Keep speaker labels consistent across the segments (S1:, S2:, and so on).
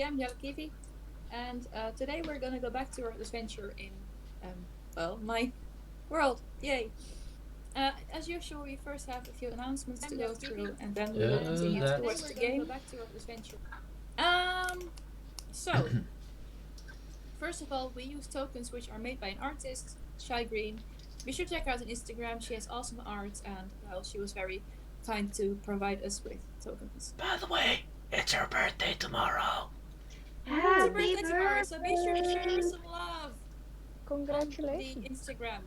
S1: I'm Yellow Kiwi, and today we're gonna go back to our adventure in, my world. Yay! As usual, we first have a few announcements to go through, and then we will continue towards the game. Go back to our adventure. So first of all, we use tokens which are made by an artist, Shy Green. Be sure to check out on Instagram. She has awesome art, and well, she was very kind to provide us with tokens.
S2: By the way, it's her birthday tomorrow.
S1: It's her birthday tomorrow, so be sure to show her some love.
S3: Congratulations.
S1: On the Instagram.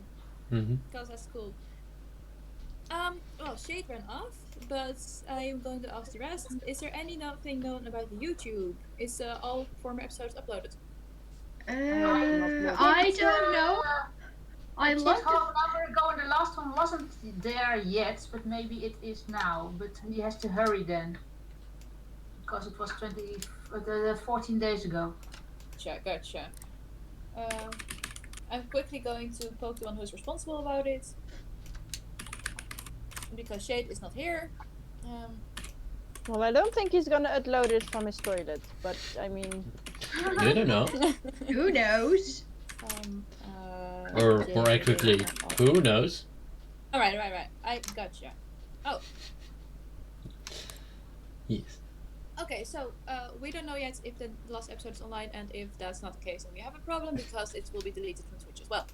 S1: Because that's cool. Well, Shade ran off, but I am going to ask the rest. Is there anything known about the YouTube? Is all former episodes uploaded?
S4: I don't know. I looked
S5: half an hour ago and the last one wasn't there yet, but maybe it is now. But he has to hurry then. Because it was 14 days ago.
S1: Gotcha. I'm quickly going to poke the one who's responsible about it. Because Shade is not here.
S3: Well, I don't think he's gonna upload it from his toilet, but I mean...
S2: You don't know.
S4: Who knows?
S2: Or more accurately, who knows?
S1: Alright. I gotcha. Oh.
S2: Yes.
S1: Okay, so we don't know yet if the last episode is online, and if that's not the case, then we have a problem because it will be deleted from Twitch as well.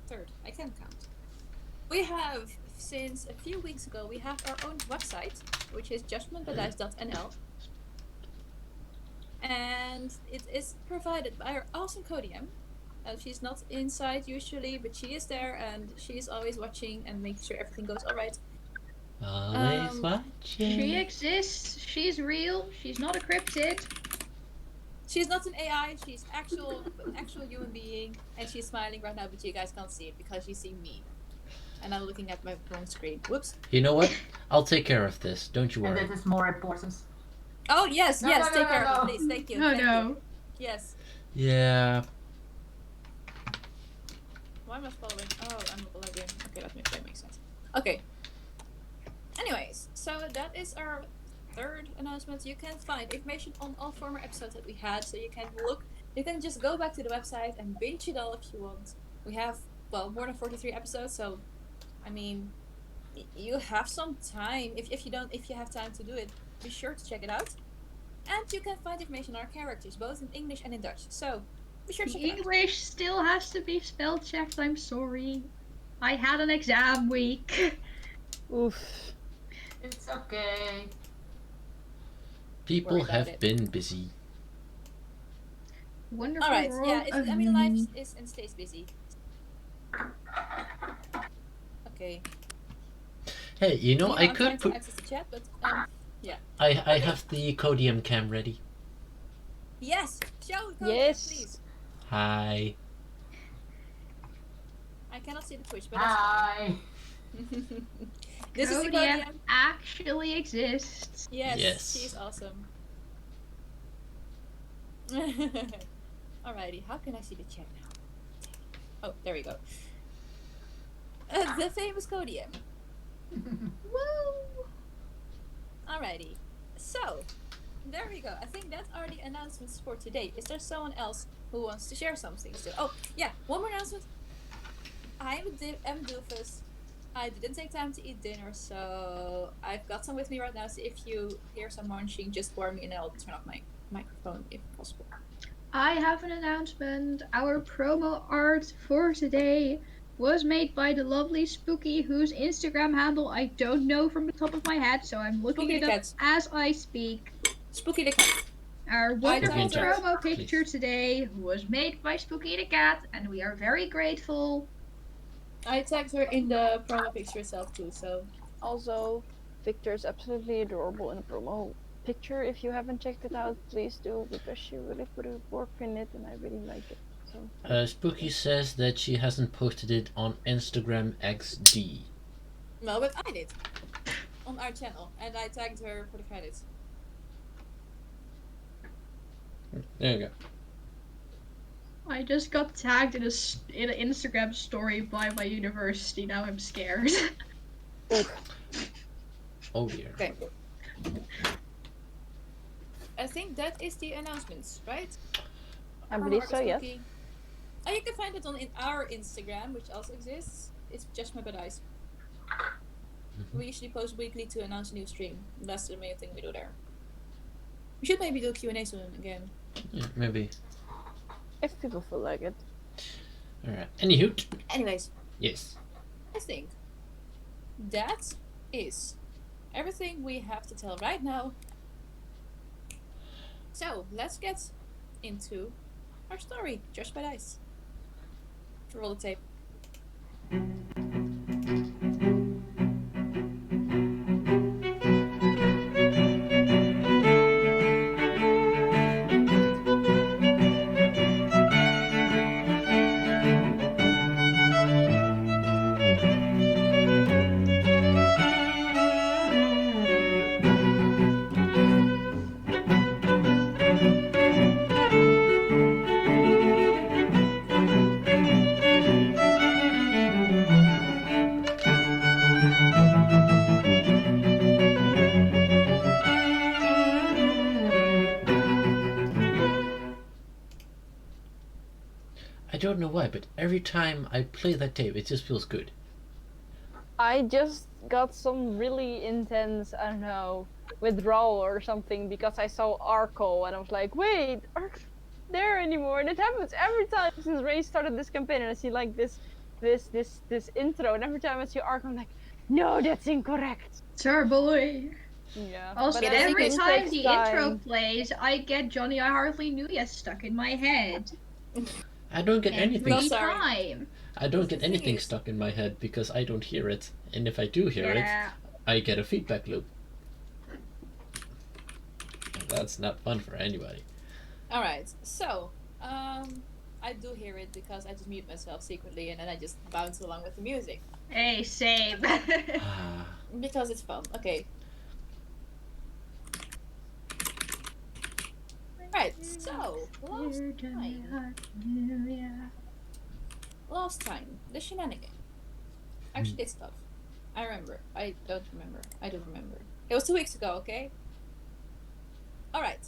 S1: Third, I can count. We have, since a few weeks ago, we have our own website, which is judgement.nl. And it is provided by our awesome Codium. She's not inside usually, but she is there, and she is always watching and making sure everything goes alright.
S2: Always watching.
S4: She exists. She's real. She's not a cryptid.
S1: She's not an AI. She's an actual human being, and she's smiling right now, but you guys can't see it because you see me, and I'm looking at my wrong screen. Whoops.
S2: You know what? I'll take care of this. Don't you worry.
S5: And that is more important.
S1: Oh yes, take care of it, please. Thank you.
S4: Oh
S1: thank
S4: no.
S1: You. Yes.
S2: Yeah.
S1: Why am I following? Oh, I'm not allowed in. Okay, that makes sense. Okay. Anyways, so that is our third announcement. You can find information on all former episodes that we had, so you can you can just go back to the website and binge it all if you want. We have, well, more than 43 episodes, so, I mean, you have some time. If you have time to do it, be sure to check it out. And you can find information on our characters, both in English and in Dutch, so be sure to check it out.
S4: English still has to be spell checked, I'm sorry. I had an exam week.
S3: Oof.
S5: It's okay.
S2: People have been busy.
S4: Wonderful.
S1: Alright, yeah, life is and stays busy. Okay.
S2: Hey, you know, I could
S1: put... access the chat, but, yeah.
S2: I have the Codium cam ready.
S1: Yes! Show the Codium, please!
S2: Hi.
S1: I cannot see the Twitch, but that's fine. This is the Codium.
S4: Actually exists.
S1: Yes. She's awesome. Alrighty, how can I see the chat now? Oh, there we go. The famous Codium.
S4: Woo!
S1: Alrighty, so there we go. I think that's are the announcements for today. Is there someone else who wants to share something still? Oh, yeah, one more announcement. I'm doofus. I didn't take time to eat dinner, so I've got some with me right now. So if you hear some munching, just warn me and I'll turn off my microphone if possible.
S4: I have an announcement. Our promo art for today was made by the lovely Spooky, whose Instagram handle I don't know from the top of my head, so I'm looking it up as I speak.
S1: Spooky the cat.
S4: Our wonderful promo picture today was made by Spooky the cat, and we are very grateful.
S1: I tagged her in the promo picture itself too, so...
S3: Also, Victor is absolutely adorable in the promo picture. If you haven't checked it out, please do, because she really put her work in it, and I really like it. So.
S2: Spooky says that she hasn't posted it on Instagram XD.
S1: No, but I did. On our channel, and I tagged her for the credits.
S2: There you go.
S4: I just got tagged in an Instagram story by my university. Now I'm scared.
S2: Oh dear.
S1: Okay. I think that is the announcements, right?
S3: I
S1: From
S3: believe
S1: Argus
S3: so, yes.
S1: Cookie. Oh, you can find it on our Instagram, which also exists. It's Judgement by Dice. We usually post weekly to announce a new stream. That's the main thing we do there. We should maybe do Q&A soon again.
S2: Yeah, maybe.
S3: If people feel like it.
S2: Alright. Anywho.
S1: Anyways,
S2: Yes.
S1: I think that is everything we have to tell right now. So, let's get into our story, Judged by Dice. Roll the tape.
S2: I don't know why, but every time I play that tape, it just feels good.
S3: I just got some really intense, I don't know, withdrawal or something because I saw Arco and I was like, wait, Arco's not there anymore. And it happens every time since Ray started this campaign and I see like this intro, and every time I see Arco I'm like, no, that's incorrect.
S4: Sir boy.
S3: Yeah.
S4: Also,
S3: but I think
S4: every
S3: it
S4: time
S3: takes
S4: the
S3: time.
S4: intro plays, I get Johnny I Hardly Knew Yet stuck in my head.
S2: I don't get anything.
S4: Every
S1: sorry.
S4: time.
S2: I don't
S1: The
S2: get
S1: thing
S2: anything
S1: is-
S2: stuck in my head because I don't hear it. And if I do hear it,
S4: Yeah.
S2: I get a feedback loop. And that's not fun for anybody.
S1: Alright, so, I do hear it because I just mute myself secretly and then I just bounce along with the music.
S4: Hey, same.
S2: Ah,
S1: Because it's fun. Okay. Right, so, last time, the shenanigan actually did stuff. I remember. I don't remember. I do remember. It was 2 weeks ago, okay? Alright.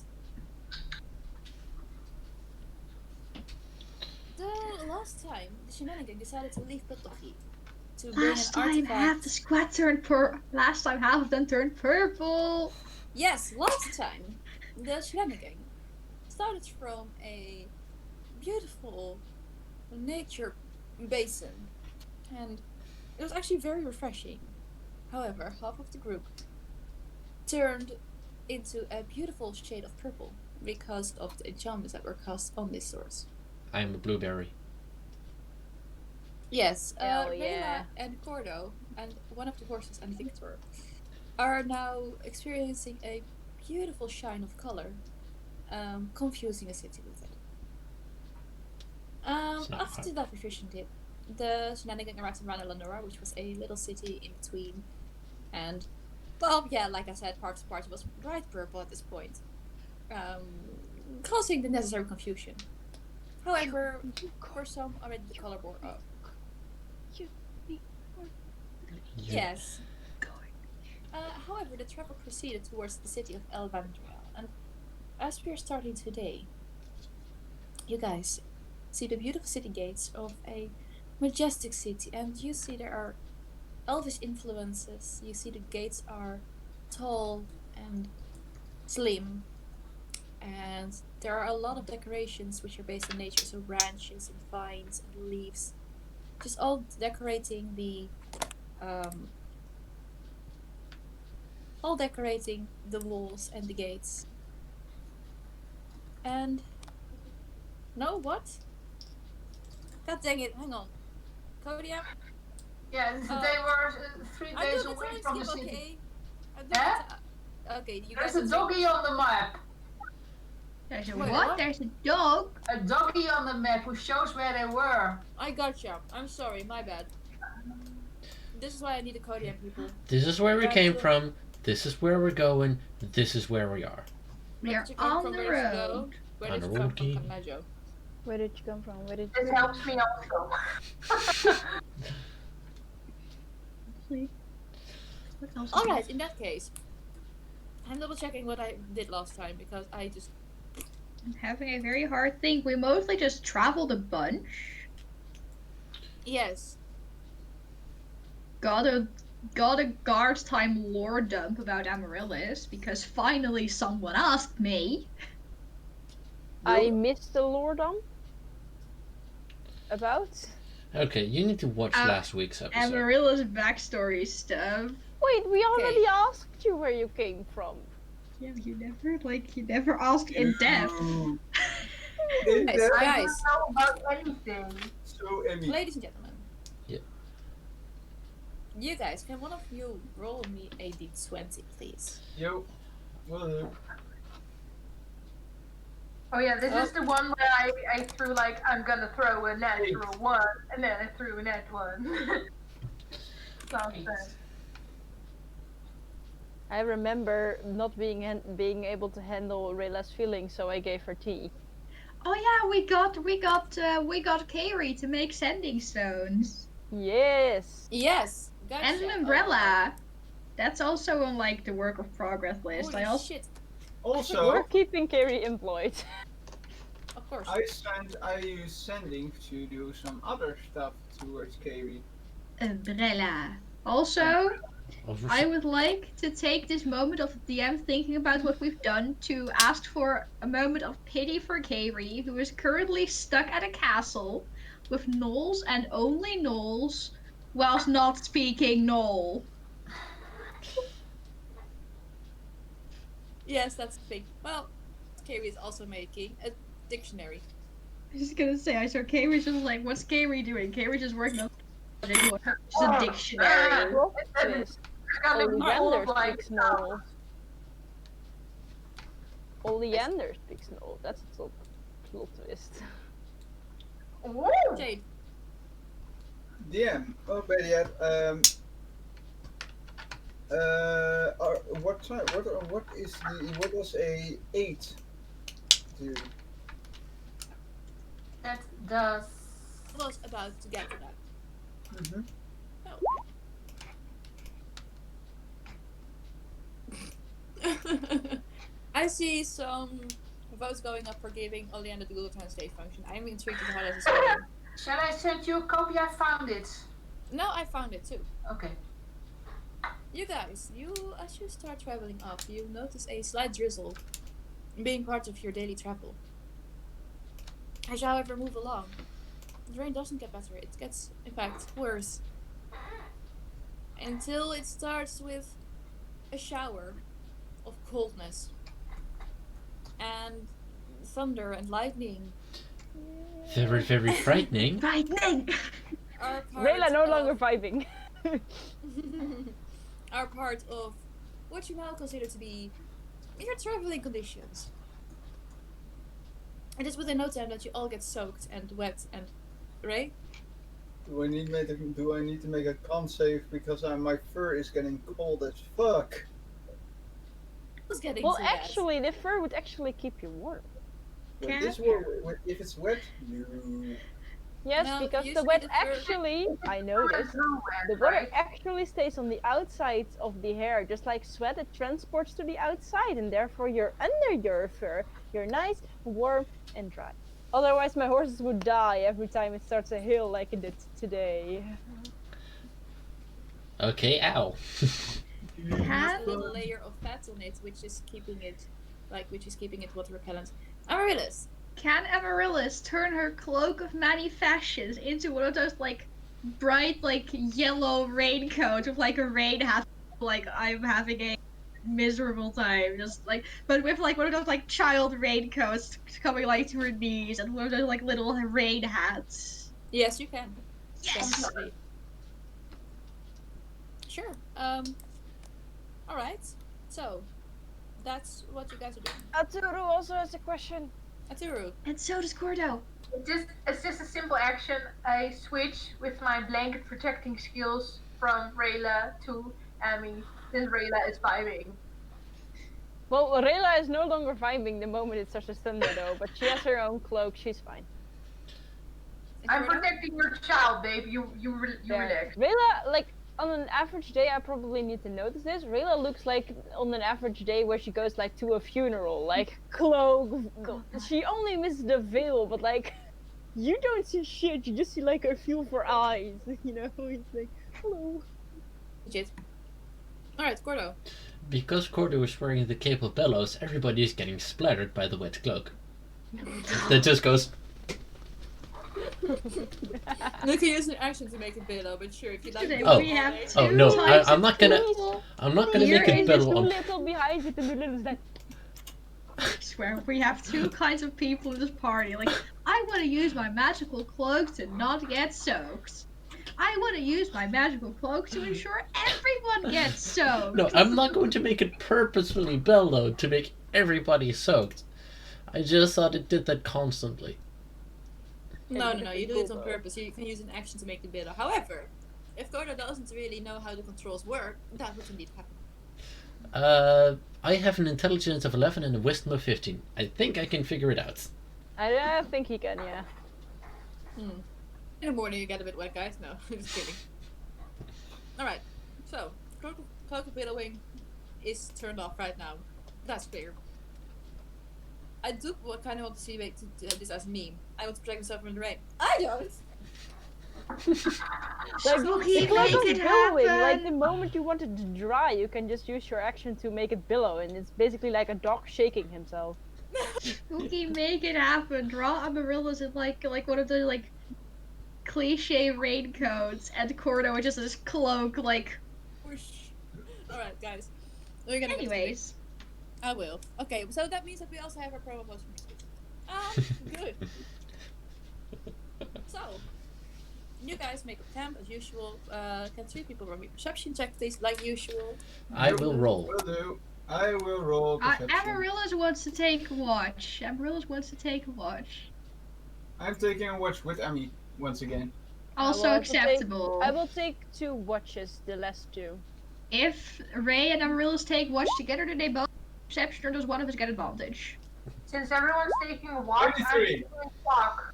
S1: The last time, the shenanigan decided to leave Putlocky to bring
S4: Last
S1: an
S4: time
S1: artifact.
S4: half the squad turned last time half of them turned purple.
S1: Yes, last time, the shenanigan started from a beautiful nature basin, and it was actually very refreshing. However, half of the group turned into a beautiful shade of purple because of the enchantments that were cast on this source.
S2: I am a blueberry.
S1: Yes,
S3: Hell
S1: Rayla
S3: yeah.
S1: and Cordo, and one of the horses and Victor, are now experiencing a beautiful shine of color, confusing the city with it.
S2: It's not
S1: After that refused it, the shenanigan arrived in Rana Lenora, which was a little city in between, and, well, yeah, like I said, part of the party was bright purple at this point, causing the necessary confusion. However, for some, already the color wore off. Yes. However, the travel proceeded towards the city of Elvandria, and as we are starting today, you guys see the beautiful city gates of a majestic city, and you see there are elvish influences. You see the gates are tall and slim, and there are a lot of decorations which are based on nature, so branches and vines and leaves, just all decorating the walls and the gates. And no, what? God dang it! Hang on, Kodia.
S5: Yeah, they were 3
S1: I
S5: days
S1: do the
S5: away
S1: time
S5: from the
S1: skip,
S5: city.
S1: okay? I do
S5: Huh?
S1: Okay, you
S5: There's
S1: guys.
S5: a
S1: are saying-
S5: doggy on the map.
S4: There's a
S1: Wait,
S4: what?
S1: what?
S4: There's a dog.
S5: A doggy on the map who shows where they were.
S1: I gotcha. I'm sorry, my bad. This is why I need the Kodiak people.
S2: This is where we
S1: That's
S2: came
S1: it.
S2: from. This is where we're going. This is where we are.
S4: We
S1: Where
S4: are
S1: did you come
S4: on
S1: from?
S4: the
S1: Where did you go?
S4: road.
S1: Where
S2: On
S1: did
S2: the
S1: you come
S2: road,
S1: from,
S2: Key.
S1: Kanajo?
S3: Where did you come from? Where did
S5: This
S3: you
S5: helps me also.
S4: What else?
S1: Alright, in that case. I'm double checking what I did last time because I just.
S4: I'm having a very hard thing. We mostly just traveled a bunch.
S1: Yes.
S4: Got a guard time lore dump about Amaryllis because finally someone asked me.
S3: I missed the lore dump. About?
S2: Okay, you need to watch last week's episode.
S4: Amaryllis backstory stuff.
S3: Wait, we already asked you where you came from.
S4: Yeah, you never asked in depth.
S1: Guys,
S5: I don't know about anything.
S6: So, Emmy.
S1: ladies and gentlemen.
S2: Yeah.
S1: You guys, can one of you roll me a d20, please?
S6: Yo. Will do.
S5: Oh yeah, this is the one where I threw like, I'm gonna throw a natural 1, and then I threw a nat 1. Sounds bad.
S3: I remember not being able to handle Rayla's feelings, so I gave her tea.
S4: Oh yeah, we got Kairi to make sending stones.
S3: Yes.
S1: Yes. Gotcha.
S4: And an umbrella. That's also on like the work of progress list.
S1: Holy
S4: I also
S1: shit.
S6: Also,
S3: We're keeping Kairi employed.
S1: Of course.
S6: I use sending to do some other stuff towards Kairi.
S4: umbrella. Also, I would like to take this moment of DM thinking about what we've done to ask for a moment of pity for Kairi, who is currently stuck at a castle with gnolls and only gnolls, whilst not speaking gnoll.
S1: Yes, that's the thing. Well, Kairi is also making a dictionary.
S4: I was just gonna say, I saw Kairi just like, what's Kairi doing? Kairi just working on just a dictionary.
S3: Twist.
S5: Got a
S3: Oleander
S5: gnoll, like,
S3: speaks Gnoll. Oleander speaks Gnoll. That's a plot twist.
S5: Woo!
S1: Jade.
S6: DM. Oh, better yet. What time? What does a 8 do?
S5: That does.
S1: I was about to get to that.
S6: Mm-hmm.
S1: I see some votes going up for giving Oleander the Google Translate function. I'm intrigued with how that is going.
S5: Shall I send you a copy? I found it.
S1: No, I found it too.
S5: Okay.
S1: You guys, as you start traveling up, you notice a slight drizzle being part of your daily travel. As you, however, move along, the rain doesn't get better. It gets, in fact, worse. Until it starts with a shower of coldness and thunder and lightning.
S2: Very, very frightening.
S4: Frightening!
S1: Are part
S3: Rayla no
S1: of-
S3: longer vibing.
S1: are part of what you now consider to be your traveling conditions. It is within no time that you all get soaked and wet and Ray?
S6: Do I need to make a con save because my fur is getting cold as fuck?
S1: Who's getting
S3: Well,
S1: to that?
S3: actually, the fur would actually keep you warm.
S6: With this if it's wet, no.
S3: Yes,
S1: No,
S3: because the
S1: usually
S3: wet
S1: the fur-
S3: actually, I know this, the water actually stays on the outside of the hair, just like sweat, it transports to the outside, and therefore you're under your fur. You're nice, warm, and dry. Otherwise, my horses would die every time it starts to hail like it did today.
S2: Okay, ow.
S1: There's a little layer of fat on it, which is keeping it water repellent. Amaryllis.
S4: Can Amaryllis turn her cloak of many fashions into one of those like bright like yellow raincoat with like a rain hat, like I'm having a miserable time, just like, but with like one of those like child raincoats coming like to her knees and one of those like little rain hats.
S1: Yes, you can.
S4: Yes.
S1: Definitely. Sure. All right. So, that's what you guys are doing.
S3: Aturu also has a question.
S1: Aturu.
S4: And so does Gordo.
S5: It's just a simple action. I switch with my blanket protecting skills from Rayla to Amy, since Rayla is vibing.
S3: Well, Rayla is no longer vibing the moment it starts to thunder though, but she has her own cloak, she's fine.
S5: I'm protecting your child, babe. You
S3: There.
S5: relax.
S3: Rayla, like, on an average day, I probably need to notice this. Rayla looks like on an average day where she goes like to a funeral, like cloak. She only misses the veil, but like you don't see shit. You just see like a few of her eyes. You know, it's like hello.
S1: Legit. Alright, Gordo.
S2: Because Cordo is wearing the Cape of Bellows, everybody is getting splattered by the wet cloak. That just goes.
S1: You can use an action to make it billow, but sure, if you like.
S4: Today
S2: Oh.
S4: we have two
S2: Oh no,
S4: types
S2: I'm
S4: of
S2: not gonna.
S4: people.
S2: I'm not gonna
S4: Here
S2: make it
S3: Is
S2: bellow
S3: too
S2: on.
S3: little behind with the little that.
S4: I swear, we have two kinds of people in this party. Like, I want to use my magical cloak to not get soaked. I want to use my magical cloak to ensure everyone gets soaked.
S2: No, I'm not going to make it purposefully bellow to make everybody soaked. I just thought it did that constantly.
S1: No, you do it on purpose. You can use an action to make it billow. However, if Gordo doesn't really know how the controls work, that would indeed happen.
S2: I have an intelligence of 11 and a wisdom of 15. I think I can figure it out.
S3: I think he can, yeah.
S1: In the morning you get a bit wet, guys. No, just kidding. Alright, so, cloak of billowing is turned off right now. That's clear. I do kind of want to see this as a meme. I want to protect myself from the rain. I don't!
S3: Like,
S4: Spooky,
S3: the cloak
S4: make
S3: is
S4: it
S3: billowing. Like
S4: happen.
S3: the moment you want it to dry, you can just use your action to make it billow, and it's basically like a dog shaking himself.
S4: Spooky, make it happen. Draw Amaryllis in like one of the like cliche raincoats, and Cordo with just this cloak. Like,
S1: Whoosh. Alright, guys. We're gonna
S4: anyways.
S1: I will. Okay, so that means that we also have our promo motion. Good. So, you guys make a camp as usual. Can 3 people roll me perception check, please, like usual?
S2: I will roll.
S6: Will do. I will roll perception.
S4: Amaryllis wants to take a watch. Amaryllis wants to take a watch.
S6: I'm taking a watch with Emmy once again.
S4: Also acceptable.
S3: I will take 2 watches, the last 2.
S4: If Ray and Amaryllis take watch together, do they both perception, or does one of us get advantage?
S5: Since everyone's taking a watch, I'm
S6: 33.
S5: taking a clock.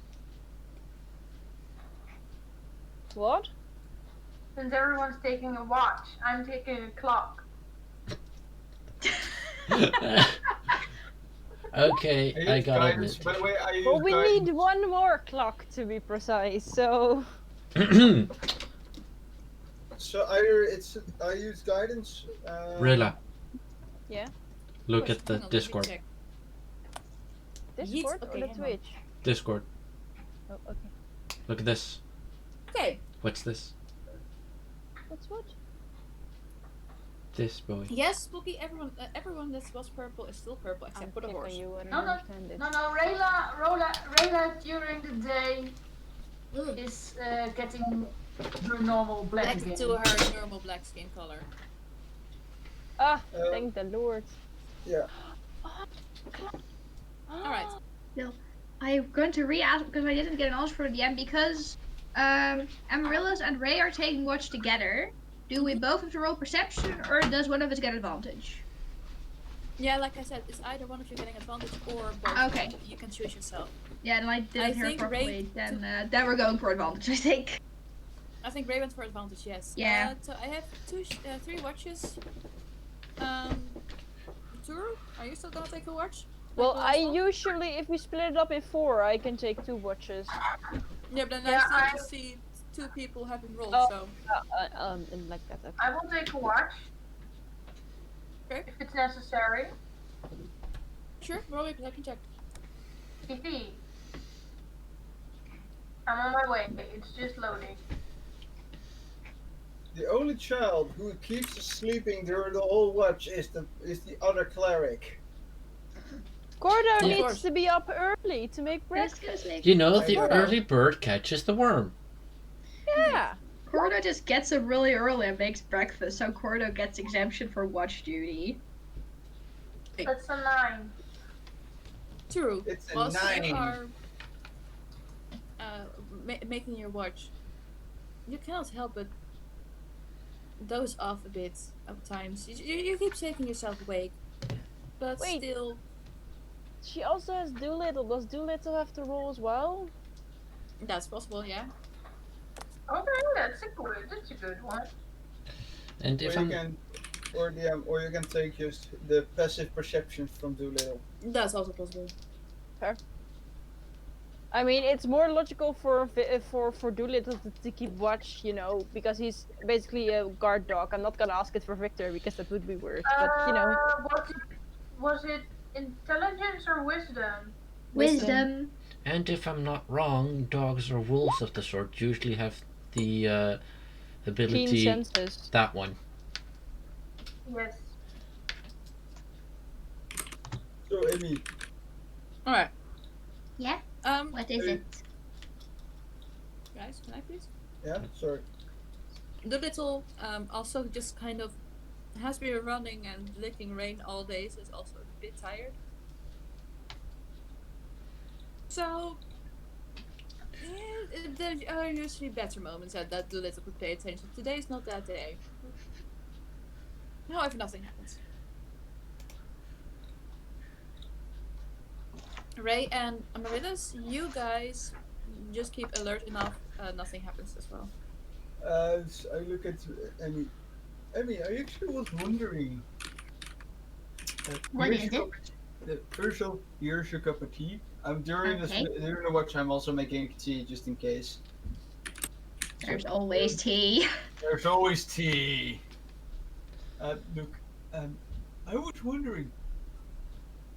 S3: What?
S5: Since everyone's taking a watch, I'm taking a clock.
S2: Okay, I
S6: use
S2: gotta
S6: guidance.
S2: admit.
S6: By the way, I use
S3: Well, we
S6: guidance.
S3: need 1 more clock to be precise, so...
S6: So either I use guidance.
S2: Rilla.
S3: Yeah?
S2: Look
S1: Wait,
S2: at the
S1: hang on, let me
S2: Discord.
S1: check.
S3: Discord
S1: okay,
S3: or the
S1: hang on.
S3: Twitch?
S2: Discord.
S3: Oh, okay.
S2: Look at this.
S1: Okay,
S2: What's this?
S3: What's what?
S2: This boy.
S1: yes, Spooky, everyone that was purple is still purple except for the
S3: Click on
S1: horse.
S3: you, I don't
S5: No,
S3: understand it.
S5: No, Rayla during the day is getting her normal black
S1: Back
S5: again.
S1: to her normal black skin color.
S3: Ah, thank the Lord.
S6: Yeah.
S1: Alright.
S4: I'm going to re-ask because I didn't get an answer for the end because Amaryllis and Ray are taking watch together. Do we both have to roll perception, or does one of us get advantage?
S1: Yeah, like I said, it's either one of you getting advantage or both.
S4: Okay.
S1: You can choose yourself.
S4: Yeah, and I didn't
S1: I
S4: hear
S1: think
S4: properly.
S1: Ray
S4: Then we're going for advantage, I think.
S1: I think Ray went for advantage, yes.
S4: Yeah.
S1: So I have 3 watches. Turu, are you still gonna take a watch?
S3: Well,
S1: Like the
S3: I
S1: last one?
S3: usually, if we split it up in 4, I can take 2 watches.
S1: Yeah, but then
S5: Yeah,
S1: I
S5: I-
S1: still see 2 people having rolled,
S3: Oh.
S1: so.
S3: And like that. Okay.
S5: I will take a watch.
S1: Okay.
S5: If it's necessary.
S1: Sure, roll me perception check.
S5: PP. I'm on my way. It's just loading.
S6: The only child who keeps sleeping during the whole watch is the other cleric.
S3: Gordo
S1: Of
S3: needs
S1: course.
S3: to be up early to make
S4: Let's
S3: breakfast.
S4: go sleep.
S2: You know, the
S6: Gordo.
S2: early bird catches the worm.
S3: Yeah.
S4: Cordo just gets up really early and makes breakfast, so Cordo gets exemption for watch duty.
S5: That's a 9.
S1: True.
S6: It's a
S1: Whilst
S6: 9.
S1: you are making your watch, you cannot help but doze off a bit at times. You keep shaking yourself awake, but
S3: Wait.
S1: still,
S3: She also has Doolittle. Does Doolittle have to roll as well?
S1: that's possible, yeah.
S5: Okay, that's a good one.
S2: And
S6: Or
S2: if
S6: you
S2: I'm
S6: can, or you can take just the passive perceptions from Doolittle.
S1: That's also possible.
S3: I mean, it's more logical for Doolittle to keep watch, you know, because he's basically a guard dog. I'm not gonna ask it for Victor because that would be weird. But you know,
S5: Was it intelligence or wisdom?
S4: Wisdom.
S2: and if I'm not wrong, dogs or wolves of the sort usually have the
S3: keen
S2: ability.
S3: senses.
S2: That one.
S5: Yes.
S6: So Amy,
S1: All right.
S4: Yeah. What is it?
S1: Guys, can I please?
S6: yeah, sorry.
S1: Doolittle also just kind of has been running and licking rain all day, so is also a bit tired. So, yeah, there are usually better moments at that Doolittle could pay attention. Today is not that day. However, nothing happens. Ray and Amaryllis, you guys just keep alert enough. Nothing happens as well.
S6: As I look at Emmy, Emmy, I actually was wondering.
S4: What is it?
S6: First off, here's your cup of tea. During
S4: Okay.
S6: during the watch, I'm also making tea just in case.
S4: There's always tea.
S6: There's always tea. Look, I was wondering,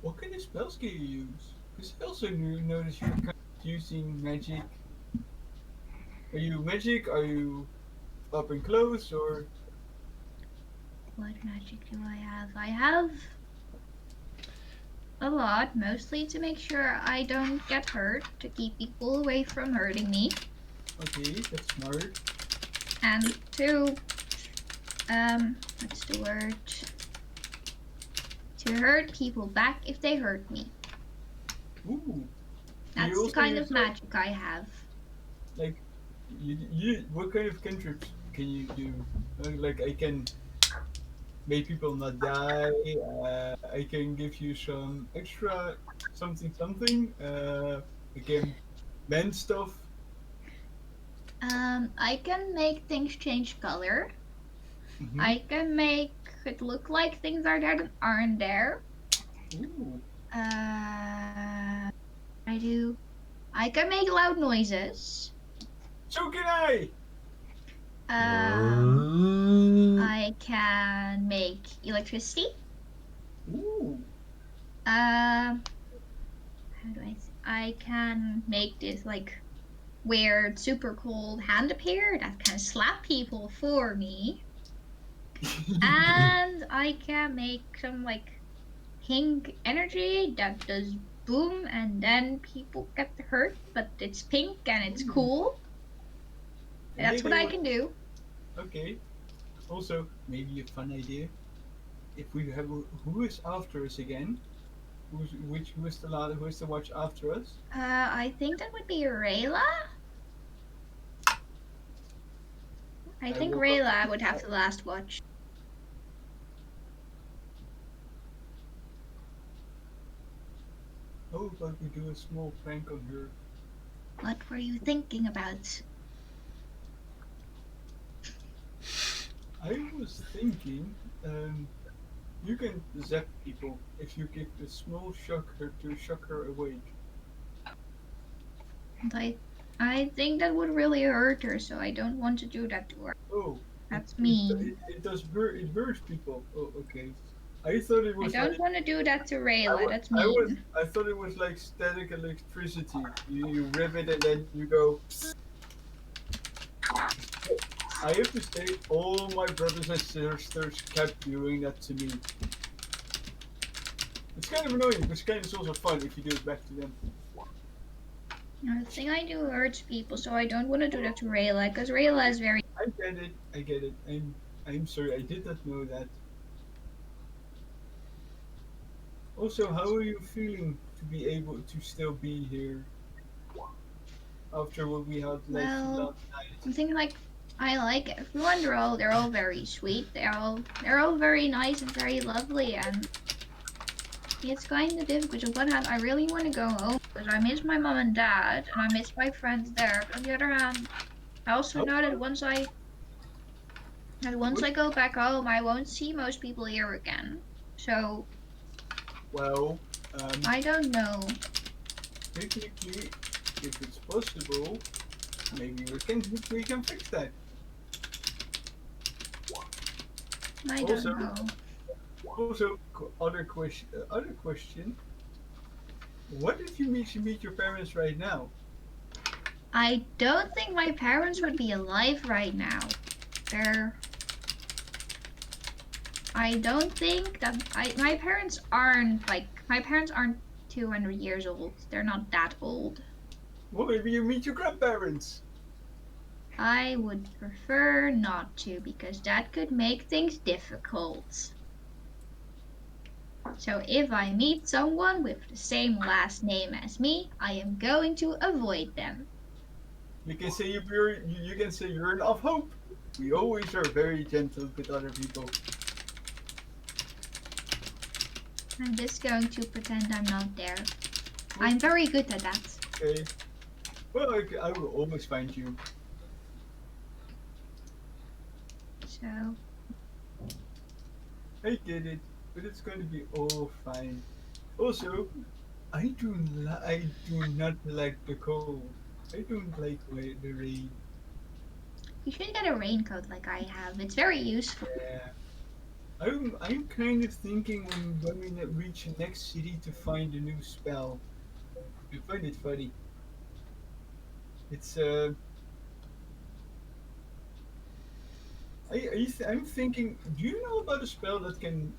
S6: what kind of spells can you use? Because I also noticed you're kind of using magic. Are you magic? Are you up and close or?
S4: What magic do I have? I have a lot, mostly to make sure I don't get hurt, to keep people away from hurting me.
S6: Okay, that's smart.
S4: And to, what's the word? To hurt people back if they hurt me.
S6: Ooh.
S4: That's the kind of magic I have.
S6: Like, what kind of cantrips can you do? Like, I can make people not die. I can give you some extra something. I can mend stuff.
S4: I can make things change color.
S6: Mhm.
S4: I can make it look like things are there that aren't there.
S6: Ooh.
S4: I can make loud noises.
S6: So can I.
S4: I can make electricity.
S6: Ooh.
S4: How do I can make this like weird, super cold hand appear that can slap people for me. And I can make some like pink energy that does boom and then people get hurt, but it's pink and it's cool. That's what I can do.
S6: Okay. Also, maybe a fun idea. If we have who is after us again? Who is the watch after us?
S4: I think that would be Rayla. I think Rayla would have the last watch.
S6: How about we do a small prank on her?
S4: What were you thinking about?
S6: I was thinking, you can zap people if you give a small shocker to shock her awake.
S4: I think that would really hurt her, so I don't want to do that to her.
S6: Oh,
S4: That's mean.
S6: It hurts people. Oh, okay. I thought it was.
S4: I don't want to do that to Rayla. That's mean.
S6: I thought it was like static electricity. You rip it and then you go. I have to say, all my brothers and sisters kept doing that to me. It's kind of annoying, but it's also fun if you do it back to them.
S4: The thing I do hurts people, so I don't want to do that to Rayla, because Rayla is very...
S6: I get it. I'm sorry, I did not know that. Also, how are you feeling to be able to still be here? After what we had last night?
S4: Something like... I like everyone. They're all very sweet. They're all very nice and very lovely, and it's kind of difficult. On one hand, I really want to go home because I miss my mom and dad, and I miss my friends there. But on the other hand, I also know that once I And once I go back home, I won't see most people here again. So,
S6: Well,
S4: I don't know.
S6: technically, if it's possible, maybe we can fix that.
S4: I
S6: Also-
S4: don't know.
S6: Also, other question. What if you meet your parents right now?
S4: I don't think my parents would be alive right now. I don't think that my parents aren't 200 years old. They're not that old.
S6: Well, maybe you meet your grandparents.
S4: I would prefer not to because that could make things difficult. So if I meet someone with the same last name as me, I am going to avoid them.
S6: You can say you can say you're of hope. We always are very gentle with other people.
S4: I'm just going to pretend I'm not there. I'm very good at that.
S6: Okay. Well, I will always find you.
S4: So,
S6: I get it, but it's going to be all fine. Also, I do not like the cold. I don't like the rain.
S4: you should get a raincoat like I have. It's very useful.
S6: Yeah. I'm kind of thinking when we reach the next city to find a new spell. I find it funny. It's I'm thinking. Do you know about a spell that can?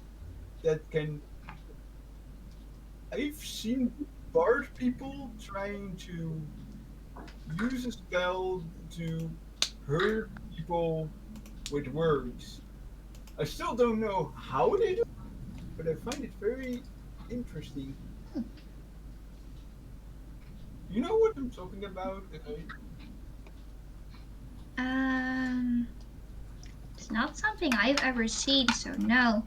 S6: I've seen bard people trying to use a spell to hurt people with words. I still don't know how they do it, but I find it very interesting. You know what I'm talking about?
S4: It's not something I've ever seen, so no.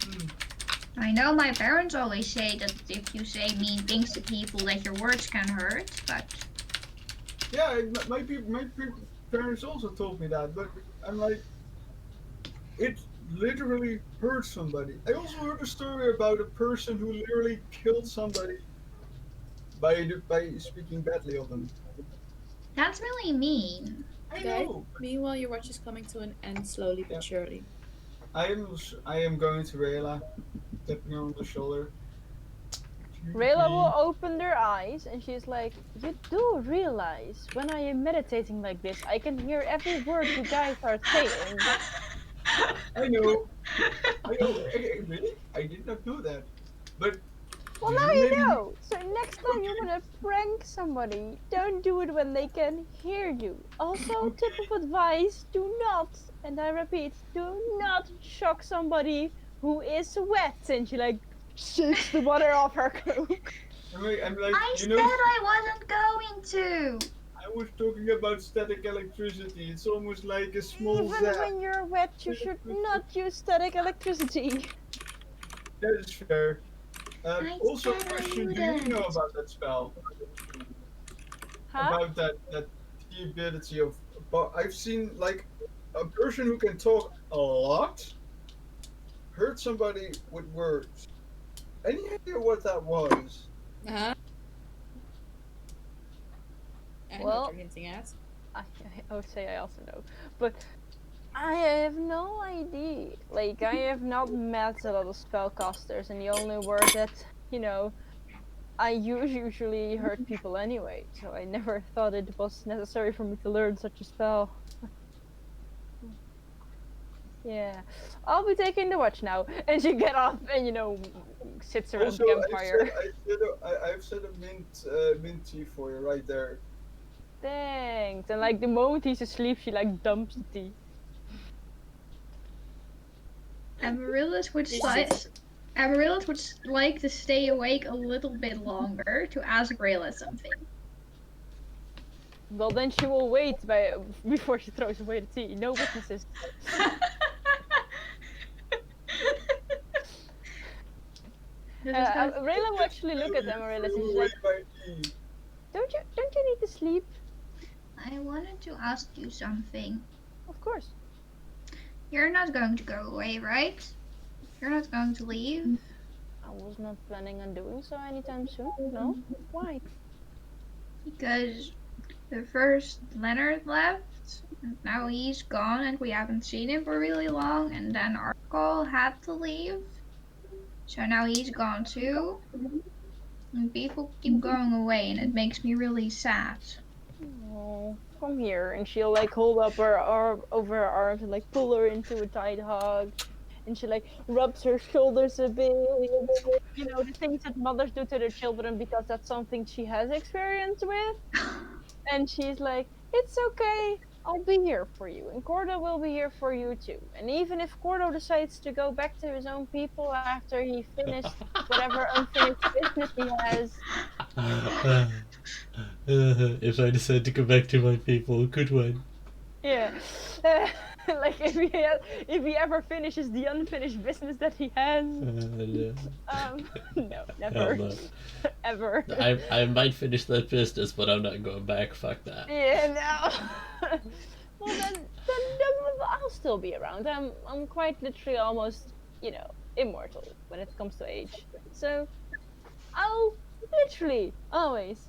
S6: Hmm.
S4: I know my parents always say that if you say mean things to people that your words can hurt, but
S6: Yeah, my parents also told me that, but I'm like, it literally hurt somebody. I also heard a story about a person who literally killed somebody by speaking badly of them.
S4: that's really mean.
S6: I
S1: Guys,
S6: know.
S1: meanwhile, your watch is coming to an end slowly
S6: Yeah.
S1: but surely.
S6: I am going to Rayla, tapping her on the shoulder.
S3: Rayla will open their eyes and she's like, "You do realize when I am meditating like this, I can hear every word you guys are saying."
S6: I know. I know. Really? I did not know that. But
S3: Well,
S6: do
S3: now
S6: you
S3: you
S6: maybe
S3: know. So next time you
S6: Okay.
S3: want to prank somebody, don't do it when they can hear you. Also, tip of advice: do not, and I repeat, do not shock somebody who is wet. And she like shakes the water off her cloak.
S6: I'm like,
S4: I
S6: you
S4: said
S6: know,
S4: I wasn't going to.
S6: I was talking about static electricity. It's almost like a small
S3: Even
S6: zap.
S3: when you're wet, you should not use static electricity.
S6: That is fair.
S4: I
S6: Also,
S4: said I
S6: question: do you know
S4: wouldn't.
S6: about that spell?
S3: Huh?
S6: About that the ability of? But I've seen like a person who can talk a lot hurt somebody with words. Any idea what that was?
S1: Uh-huh. I know what
S3: Well,
S1: you're hinting at.
S3: I would say I also know, but I have no idea. Like, I have not met a lot of spellcasters, and the only word that, I usually hurt people anyway, so I never thought it was necessary for me to learn such a spell. Yeah. I'll be taking the watch now. And she get off and, sits around
S6: Also,
S3: the campfire.
S6: I've set a mint tea for you right there.
S3: Thanks. And, like, the moment he's asleep, she, like, dumps the tea.
S4: Amaryllis would
S1: This
S4: like
S1: is-
S4: Amaryllis would like to stay awake a little bit longer to ask Rayla something.
S3: Well, then she will wait before she throws away the tea. No witnesses. Rayla will actually look at Amaryllis and she's like, don't you need to sleep?
S4: I wanted to ask you something.
S3: Of course.
S4: You're not going to go away, right? You're not going to leave?
S3: I was not planning on doing so anytime soon. No? Why?
S4: Because the first Leonard left, and now he's gone and we haven't seen him for really long, and then Arkle had to leave. So now he's gone too. And people keep going away and it makes me really sad.
S3: Oh, come here. And she'll like hold up her arm over her arms and like pull her into a tight hug. And she like rubs her shoulders a bit. You know, the things that mothers do to their children because that's something she has experience with. And she's like, it's okay. I'll be here for you. And Cordo will be here for you too. And even if Cordo decides to go back to his own people after he finished whatever unfinished business he has,
S2: If I decide to go back to my people, good one.
S3: yeah. Like if he ever finishes the unfinished business that he has.
S2: No.
S3: No, never.
S2: Hell no.
S3: Ever.
S2: I might finish that business, but I'm not going back. Fuck that.
S3: Yeah, no. Well then I'll still be around. I'm quite literally almost, immortal when it comes to age. So I'll literally always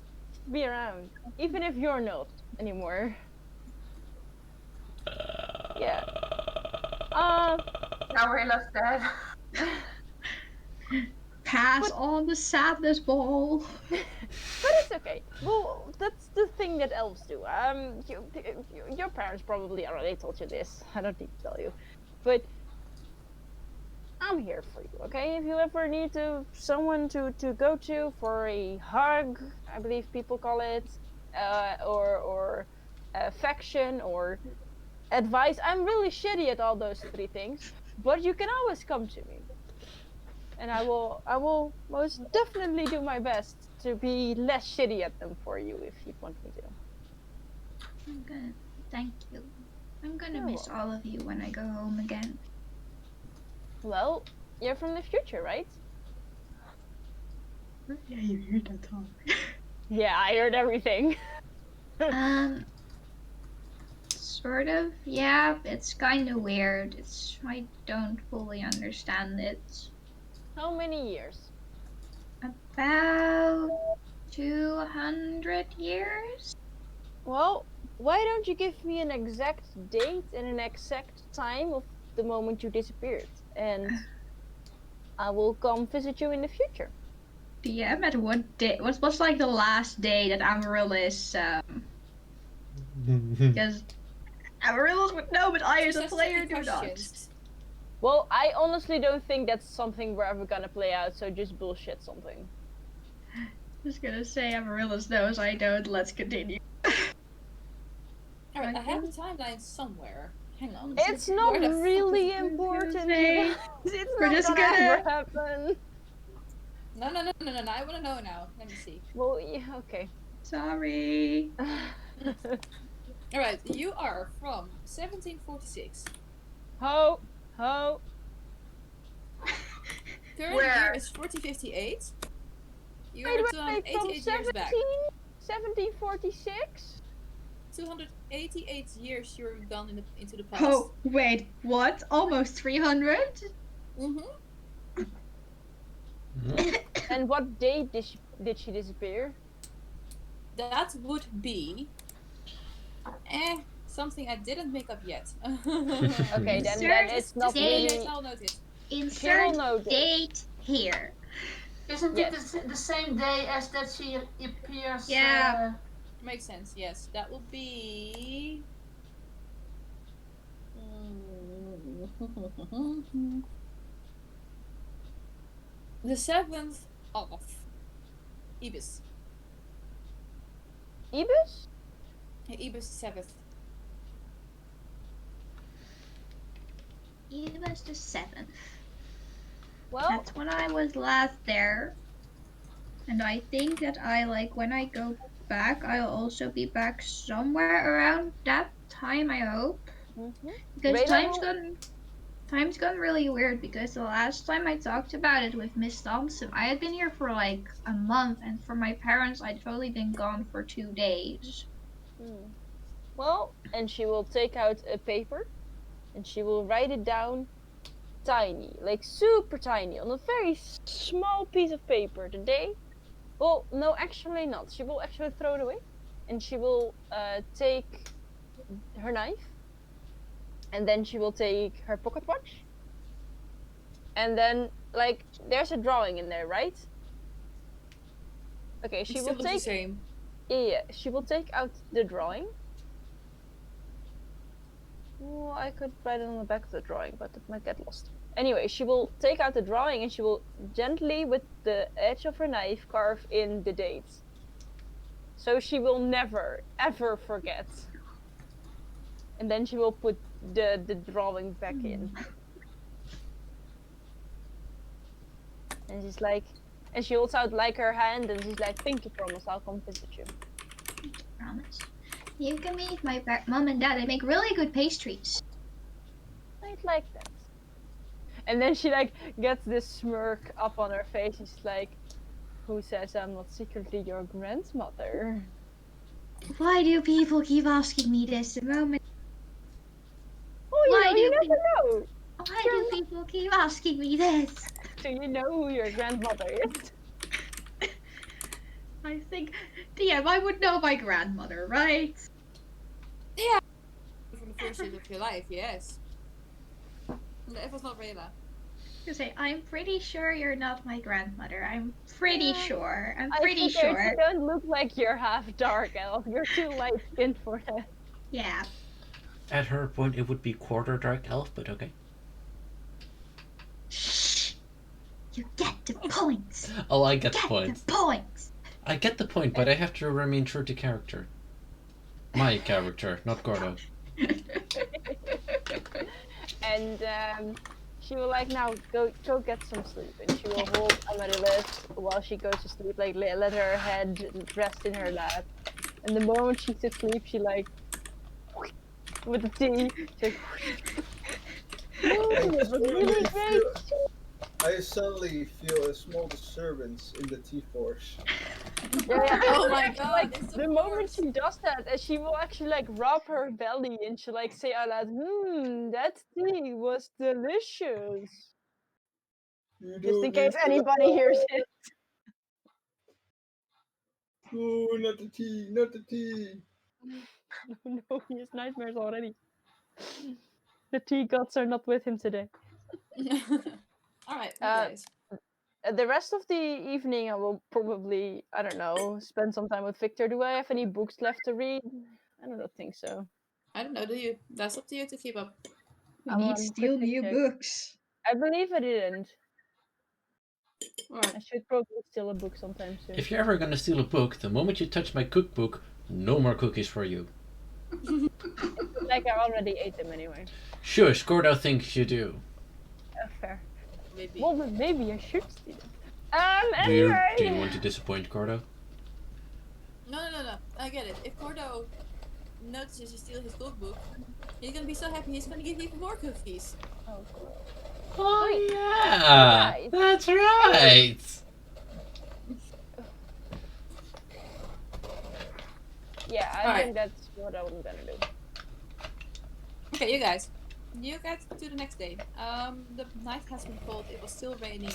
S3: be around, even if you're not anymore. Yeah.
S5: Now Rilla's dead.
S4: Pass on the sadness ball.
S3: But it's okay. Well, that's the thing that elves do. Your parents probably already told you this. I don't need to tell you, but I'm here for you. Okay, if you ever need someone to go to for a hug, I believe people call it, or affection or advice. I'm really shitty at all those three things, but you can always come to me. And I will most definitely do my best to be less shitty at them for you if you want me to.
S4: I'm gonna thank you. I'm gonna
S3: You're
S4: miss all of you when I go home again.
S3: Well, you're from the future, right?
S4: Yeah, you heard that talk.
S3: Yeah, I heard everything.
S4: Sort of. Yeah, it's kind of weird. I don't fully understand it.
S3: How many years?
S4: About 200 years?
S3: Well, why don't you give me an exact date and an exact time of the moment you disappeared, and I will come visit you in the future.
S4: DM at what day? What's like the last day that Amaryllis? Because Amaryllis would know, but I as a player do not.
S3: Well, I honestly don't think that's something we're ever gonna play out, so just bullshit something.
S4: Just gonna say Amaryllis knows, I don't. Let's continue.
S1: Alright, I have the timeline somewhere. Hang on.
S3: It's not
S1: Where the fuck
S3: really
S1: is-
S3: important.
S4: Say,
S3: It's
S4: we're
S3: not
S4: just
S3: gonna
S4: gonna-
S3: ever happen.
S1: No, I wanna know now. Let me see.
S3: Well, yeah, okay.
S4: Sorry.
S1: Alright, you are from 1746.
S3: Ho.
S1: Current
S5: Where?
S1: year is 4058. You
S3: Wait,
S1: are
S3: from
S1: 288 years back.
S3: 1746?
S1: 288 years you're gone into the past.
S4: Oh, wait, what? Almost 300?
S1: Mm-hmm.
S3: And what date did she disappear?
S1: That would be something I didn't make up yet.
S3: Okay, then
S4: Insert
S3: it's not
S4: date.
S3: really.
S1: I'll note it.
S4: Insert
S3: noted.
S4: date here.
S5: Isn't
S3: Yes.
S5: it the same day as that she appears?
S4: Yeah.
S1: Makes sense, yes. That would be... the 7th of Ibis.
S3: Ibis?
S1: Yeah, Ibis 7th.
S4: It was the 7th.
S3: Well,
S4: That's when I was last there. And I think that when I go back, I'll also be back somewhere around that time, I hope.
S3: mhm.
S4: Because
S3: Raylo-
S4: time's gone really weird, because the last time I talked about it with Miss Thompson, I had been here for like a month, and for my parents, I'd only been gone for 2 days.
S3: Hmm. Well, and she will take out a paper and she will write it down tiny, like super tiny, on a very small piece of paper. The day, well, no, actually not. She will actually throw it away, and she will take her knife, and then she will take her pocket watch, and then like there's a drawing in there, right? Okay, she
S1: It
S3: will
S1: still looks the
S3: take.
S1: same.
S3: Yeah, she will take out the drawing. Well, I could write it on the back of the drawing, but it might get lost. Anyway, she will take out the drawing and she will gently, with the edge of her knife, carve in the dates. So she will never, ever forget. And then she will put the drawing back in. And she's like, and she holds out like her hand and she's like, pinky promise, I'll come visit you.
S4: Promise. You can meet my mom and dad. They make really good pastries.
S3: I'd like that. And then she like gets this smirk up on her face. She's like, who says I'm not secretly your grandmother?
S4: Why do people keep asking me this the moment?
S3: Oh,
S4: Why
S3: you
S4: do
S3: never know.
S4: Why do people keep asking me this?
S3: Do you know who your grandmother is?
S4: I think, DM, I would know my grandmother, right?
S1: Yeah. From the first years of your life, yes. If it's not Rayla.
S4: You say, I'm pretty sure you're not my grandmother. I'm pretty sure. I'm
S3: I
S4: pretty
S3: figured
S4: sure.
S3: you don't look like you're half dark elf. You're too light skinned for that.
S4: Yeah.
S2: At her point, it would be quarter dark elf, but okay.
S4: Shh. You get the points.
S2: Oh, I get the
S4: Get
S2: point.
S4: the points.
S2: I get the point, but I have to remain true to character. My character, not Gordo.
S3: And she will like, now go get some sleep. And she will hold Amaryllis while she goes to sleep, like let her head rest in her lap. And the moment she's asleep, she like, with the tea, she it was really great.
S7: I suddenly feel a small disturbance in the T-Force.
S3: Yeah.
S1: Oh my god,
S3: Like
S1: it's
S3: the moment she does that, she will actually like rub her belly and she like say out loud, that tea was delicious.
S7: You
S3: Just in
S7: don't
S3: case
S7: need to
S3: anybody hears it.
S7: Oh, not the tea, not the tea.
S3: No, he has nightmares already. The tea gods are not with him today.
S1: Alright, you
S3: Uh,
S1: guys.
S3: The rest of the evening, I will probably, I don't know, spend some time with Victor. Do I have any books left to read? I don't think so.
S1: I don't know, do you? That's up to you to keep up.
S4: We need
S3: I'm
S4: still
S3: quickly
S4: new
S3: check.
S4: books.
S3: I believe I didn't.
S1: Alright.
S3: I should probably steal a book sometime soon.
S2: If you're ever gonna steal a book, the moment you touch my cookbook, no more cookies for you.
S3: Like I already ate them anyway.
S2: Shush, Gordo thinks you do.
S3: Fair.
S1: Maybe.
S3: Well, then maybe I should steal it.
S2: Do you
S3: Anyway.
S2: want to disappoint Gordo?
S1: No. I get it. If Gordo notices you steal his cookbook, he's gonna be so happy he's gonna give you even more cookies.
S3: Oh, cool.
S2: Oh yeah,
S3: Right.
S2: that's right.
S3: Yeah, I
S1: Alright.
S3: think that's what I'm gonna do.
S1: Okay, you guys. You get to the next day. The night has been cold. It was still raining.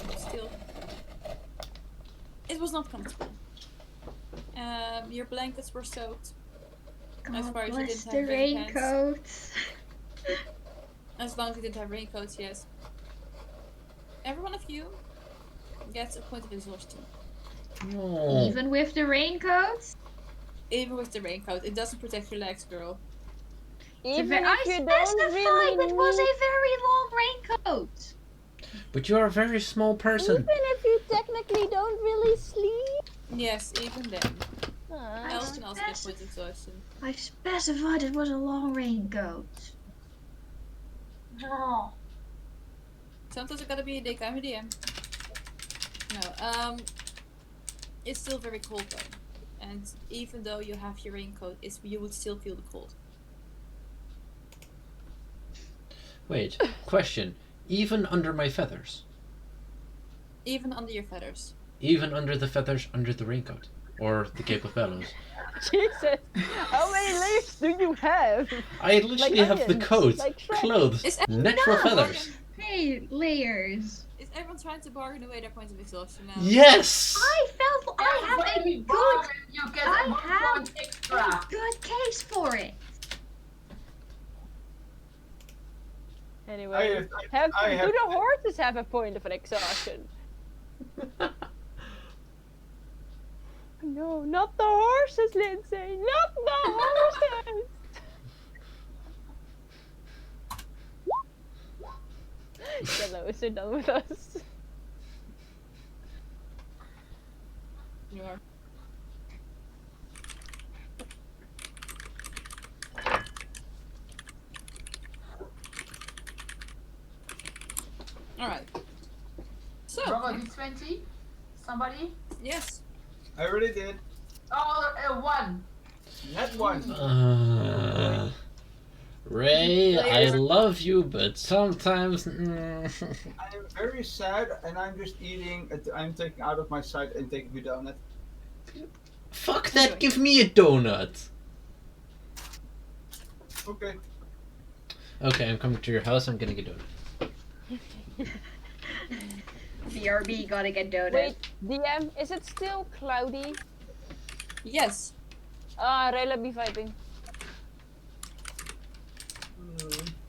S1: It was not comfortable. Your blankets were soaked. As
S4: God
S1: far as you
S4: bless
S1: didn't
S4: the
S1: have rain pants.
S4: raincoats.
S1: As long as you didn't have raincoats, yes. Every one of you gets a point of exhaustion.
S2: Oh.
S4: Even with the raincoats?
S1: Even with the raincoat. It doesn't protect your legs, girl.
S3: Even
S4: I
S3: if you don't
S4: specified
S3: really
S4: it was
S3: need-
S4: a very long raincoat.
S2: But you're a very small person.
S3: Even if you technically don't really sleep.
S1: Yes, even then.
S3: Ah.
S1: Else can also get point of exhaustion.
S4: I specified it was a long raincoat.
S5: Oh.
S1: Sometimes I gotta be a dick, I'm a DM. No, it's still very cold though. And even though you have your raincoat, you would still feel the cold.
S2: Wait, question. Even under my feathers?
S1: Even under your feathers.
S2: Even under the feathers under the raincoat? or the Cape of Bellows.
S3: Jesus, how many layers do you have?
S2: I literally have the
S3: onions,
S2: coat,
S3: like Shrek.
S2: clothes,
S1: Is
S2: natural
S4: No.
S2: feathers.
S4: Hey, layers.
S1: Is everyone trying to bargain away their points of exhaustion now?
S2: Yes!
S4: I felt I have
S5: When
S4: a
S5: we
S4: good,
S5: bargain, you get
S4: I
S5: 1
S4: have
S5: point extra.
S4: good case for it.
S3: Anyway, do the horses have a point of exhaustion? No, not the horses, Lindsay! Not the horses! Yellow, is it done with us?
S1: You are. Alright. So,
S5: Roll a d20. Somebody?
S1: yes.
S7: I already did.
S5: Oh, 1.
S7: Not one.
S2: Ray, I love you, but sometimes.
S7: I am very sad, and I'm just eating. I'm taking out of my sight and taking a donut.
S2: Fuck that! Give me a donut.
S7: Okay.
S2: Okay, I'm coming to your house. I'm getting a donut.
S4: BRB gotta get donut.
S3: Wait, DM, is it still cloudy?
S1: Yes.
S3: Ray, let me vibing.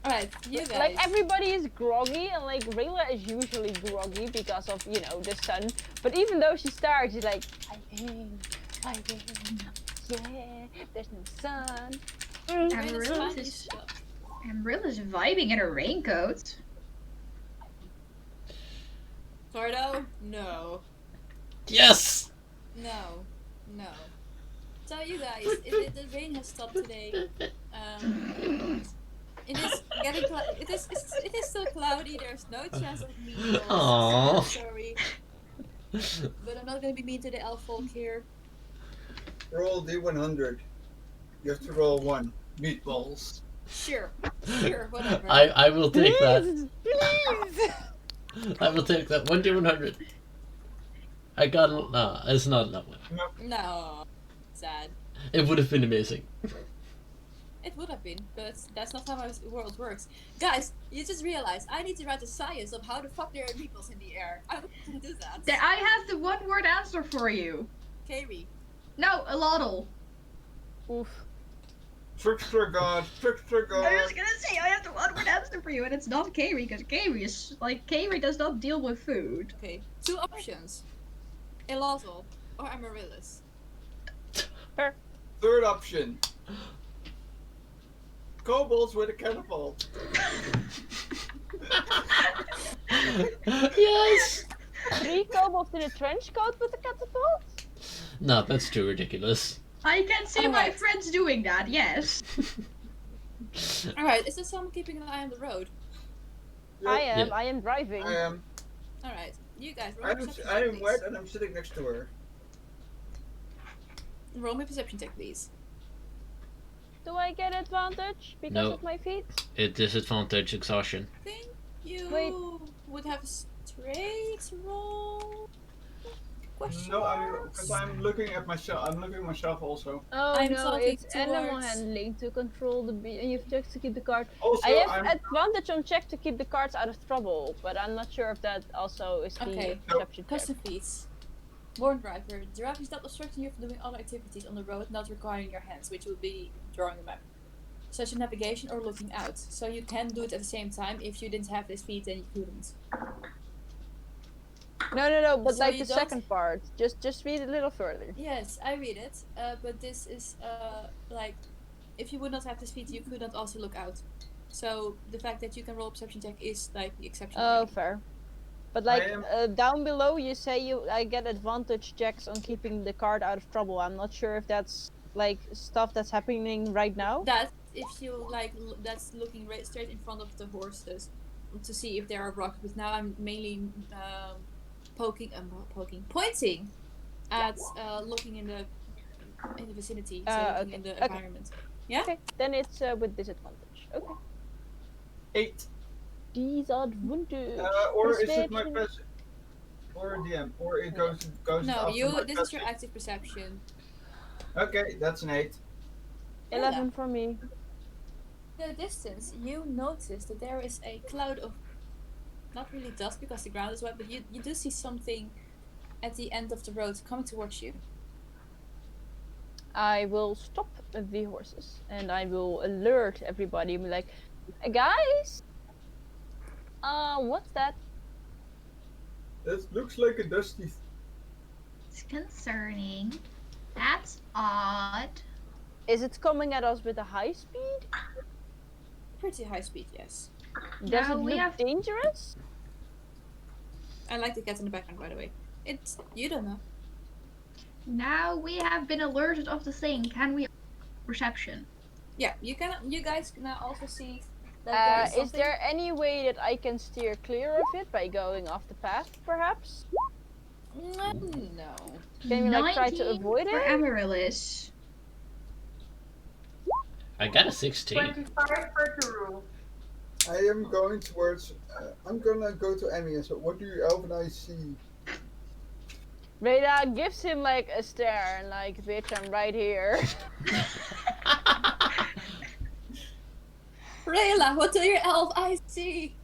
S1: Alright, you guys.
S3: Like, everybody is groggy, and like, Rayla is usually groggy because of, you know, the sun. But even though she starts, she's like, vibing, yeah, there's no sun.
S4: Amarilla's vibing in her raincoat.
S1: Gordo? No.
S2: Yes!
S1: No. No. So you guys, the rain has stopped today. It is getting it is still cloudy. There's no chance of meatballs.
S2: Aww.
S1: Sorry, but I'm not gonna be mean to the elf folk here.
S7: Roll D100. You have to roll 1. Meatballs.
S1: Sure, whatever.
S2: I will take that.
S3: Please!
S2: I will take that. 1d100. I got. No, it's not enough.
S1: No, sad.
S2: It would have been amazing.
S1: It would have been, but that's not how my world works. Guys, you just realized I need to write a science of how the fuck there are meatballs in the air. I'm not gonna do that.
S4: I have the one-word answer for you.
S1: Kairi.
S4: No, a lotl.
S3: Oof.
S7: Trickster God. Trickster God.
S4: I was gonna say I have the one-word answer for you, and it's not Kairi, because Kairi is like Kairi does not deal with food.
S1: Okay, 2 options: Elazol or Amaryllis.
S7: Third option. Kobolds with a catapult.
S2: Yes!
S3: 3 kobolds in a trench coat with a catapult?
S2: No, that's too ridiculous.
S4: I can see my
S1: Alright.
S4: friends doing that, yes.
S1: Alright, is there someone keeping an eye on the road?
S3: I am.
S2: Yeah.
S3: I am driving.
S7: I am.
S1: Alright, you guys, roll me perception
S7: I
S1: check,
S7: am
S1: please.
S7: wet and I'm sitting next to her.
S1: Roll me perception check, please.
S3: Do I get advantage because
S2: No.
S3: of my feet?
S2: It disadvantage exhaustion.
S1: I think you
S3: Wait.
S1: would have a straight roll. Question
S7: No,
S1: marks?
S7: because I'm looking at myself. I'm looking at myself also.
S3: Oh
S1: I'm
S3: no,
S1: talking
S3: it's animal
S1: towards-
S3: handling to control the beast, and you have checks to keep the cart.
S7: Also,
S3: I have
S7: I'm.
S3: advantage on check to keep the carts out of trouble, but I'm not sure if that also is the
S1: Okay.
S3: perception check.
S1: Custom feats. Born driver. The driver is not obstructing you from doing other activities on the road not requiring your hands, which would be drawing a map. Such as navigation or looking out. So you can do it at the same time. If you didn't have this feat, then you couldn't.
S3: No, but
S1: So
S3: like
S1: you
S3: the
S1: don't-
S3: second part. Just read a little further.
S1: Yes, I read it. But this is like, if you would not have this feat, you could not also look out. So the fact that you can roll a perception check is like the exception.
S3: Oh,
S1: already.
S3: fair. But like
S7: am-
S3: down below, you say I get advantage checks on keeping the cart out of trouble. I'm not sure if that's like stuff that's happening right now.
S1: That if you like, that's looking right straight in front of the horses to see if there are rocks. But now I'm mainly pointing at looking in the vicinity, so looking
S3: okay,
S1: in the
S3: okay.
S1: environment. Yeah.
S3: Okay, then it's with disadvantage. Okay.
S7: 8.
S3: Disadvantage.
S7: Or is it my
S3: Perception.
S7: or DM, or it goes
S1: No,
S7: after my
S1: this is your
S7: cutscene?
S1: active perception.
S7: Okay, that's an 8.
S3: 11 for me.
S1: In the distance, you notice that there is a cloud of, not really dust because the ground is wet, but you do see something at the end of the road coming towards you.
S3: I will stop the horses and I will alert everybody. Be like, guys, what's that?
S7: That looks like a dusty.
S4: It's concerning. That's odd.
S3: Is it coming at us with a high speed?
S1: Pretty high speed, yes.
S3: Does
S4: No,
S3: it
S4: we
S3: look
S4: have-
S3: dangerous?
S1: I like the cat in the background, by the way. You don't know.
S4: Now we have been alerted of the thing. Can we perception?
S1: Yeah, you guys can now also see that there
S3: Is there any way that I can steer clear of it by going off the path, perhaps?
S1: No.
S3: Can we like try to
S4: 19
S3: avoid
S4: for
S3: it?
S4: Amaryllis.
S2: I got a 16.
S5: 25 for Turu.
S7: I am going towards. I'm gonna go to Emmy. So, what do you, Elf and I see?
S3: Reda gives him like a stare and like, bitch, I'm right here.
S1: Rayla, what do your elf eyes see?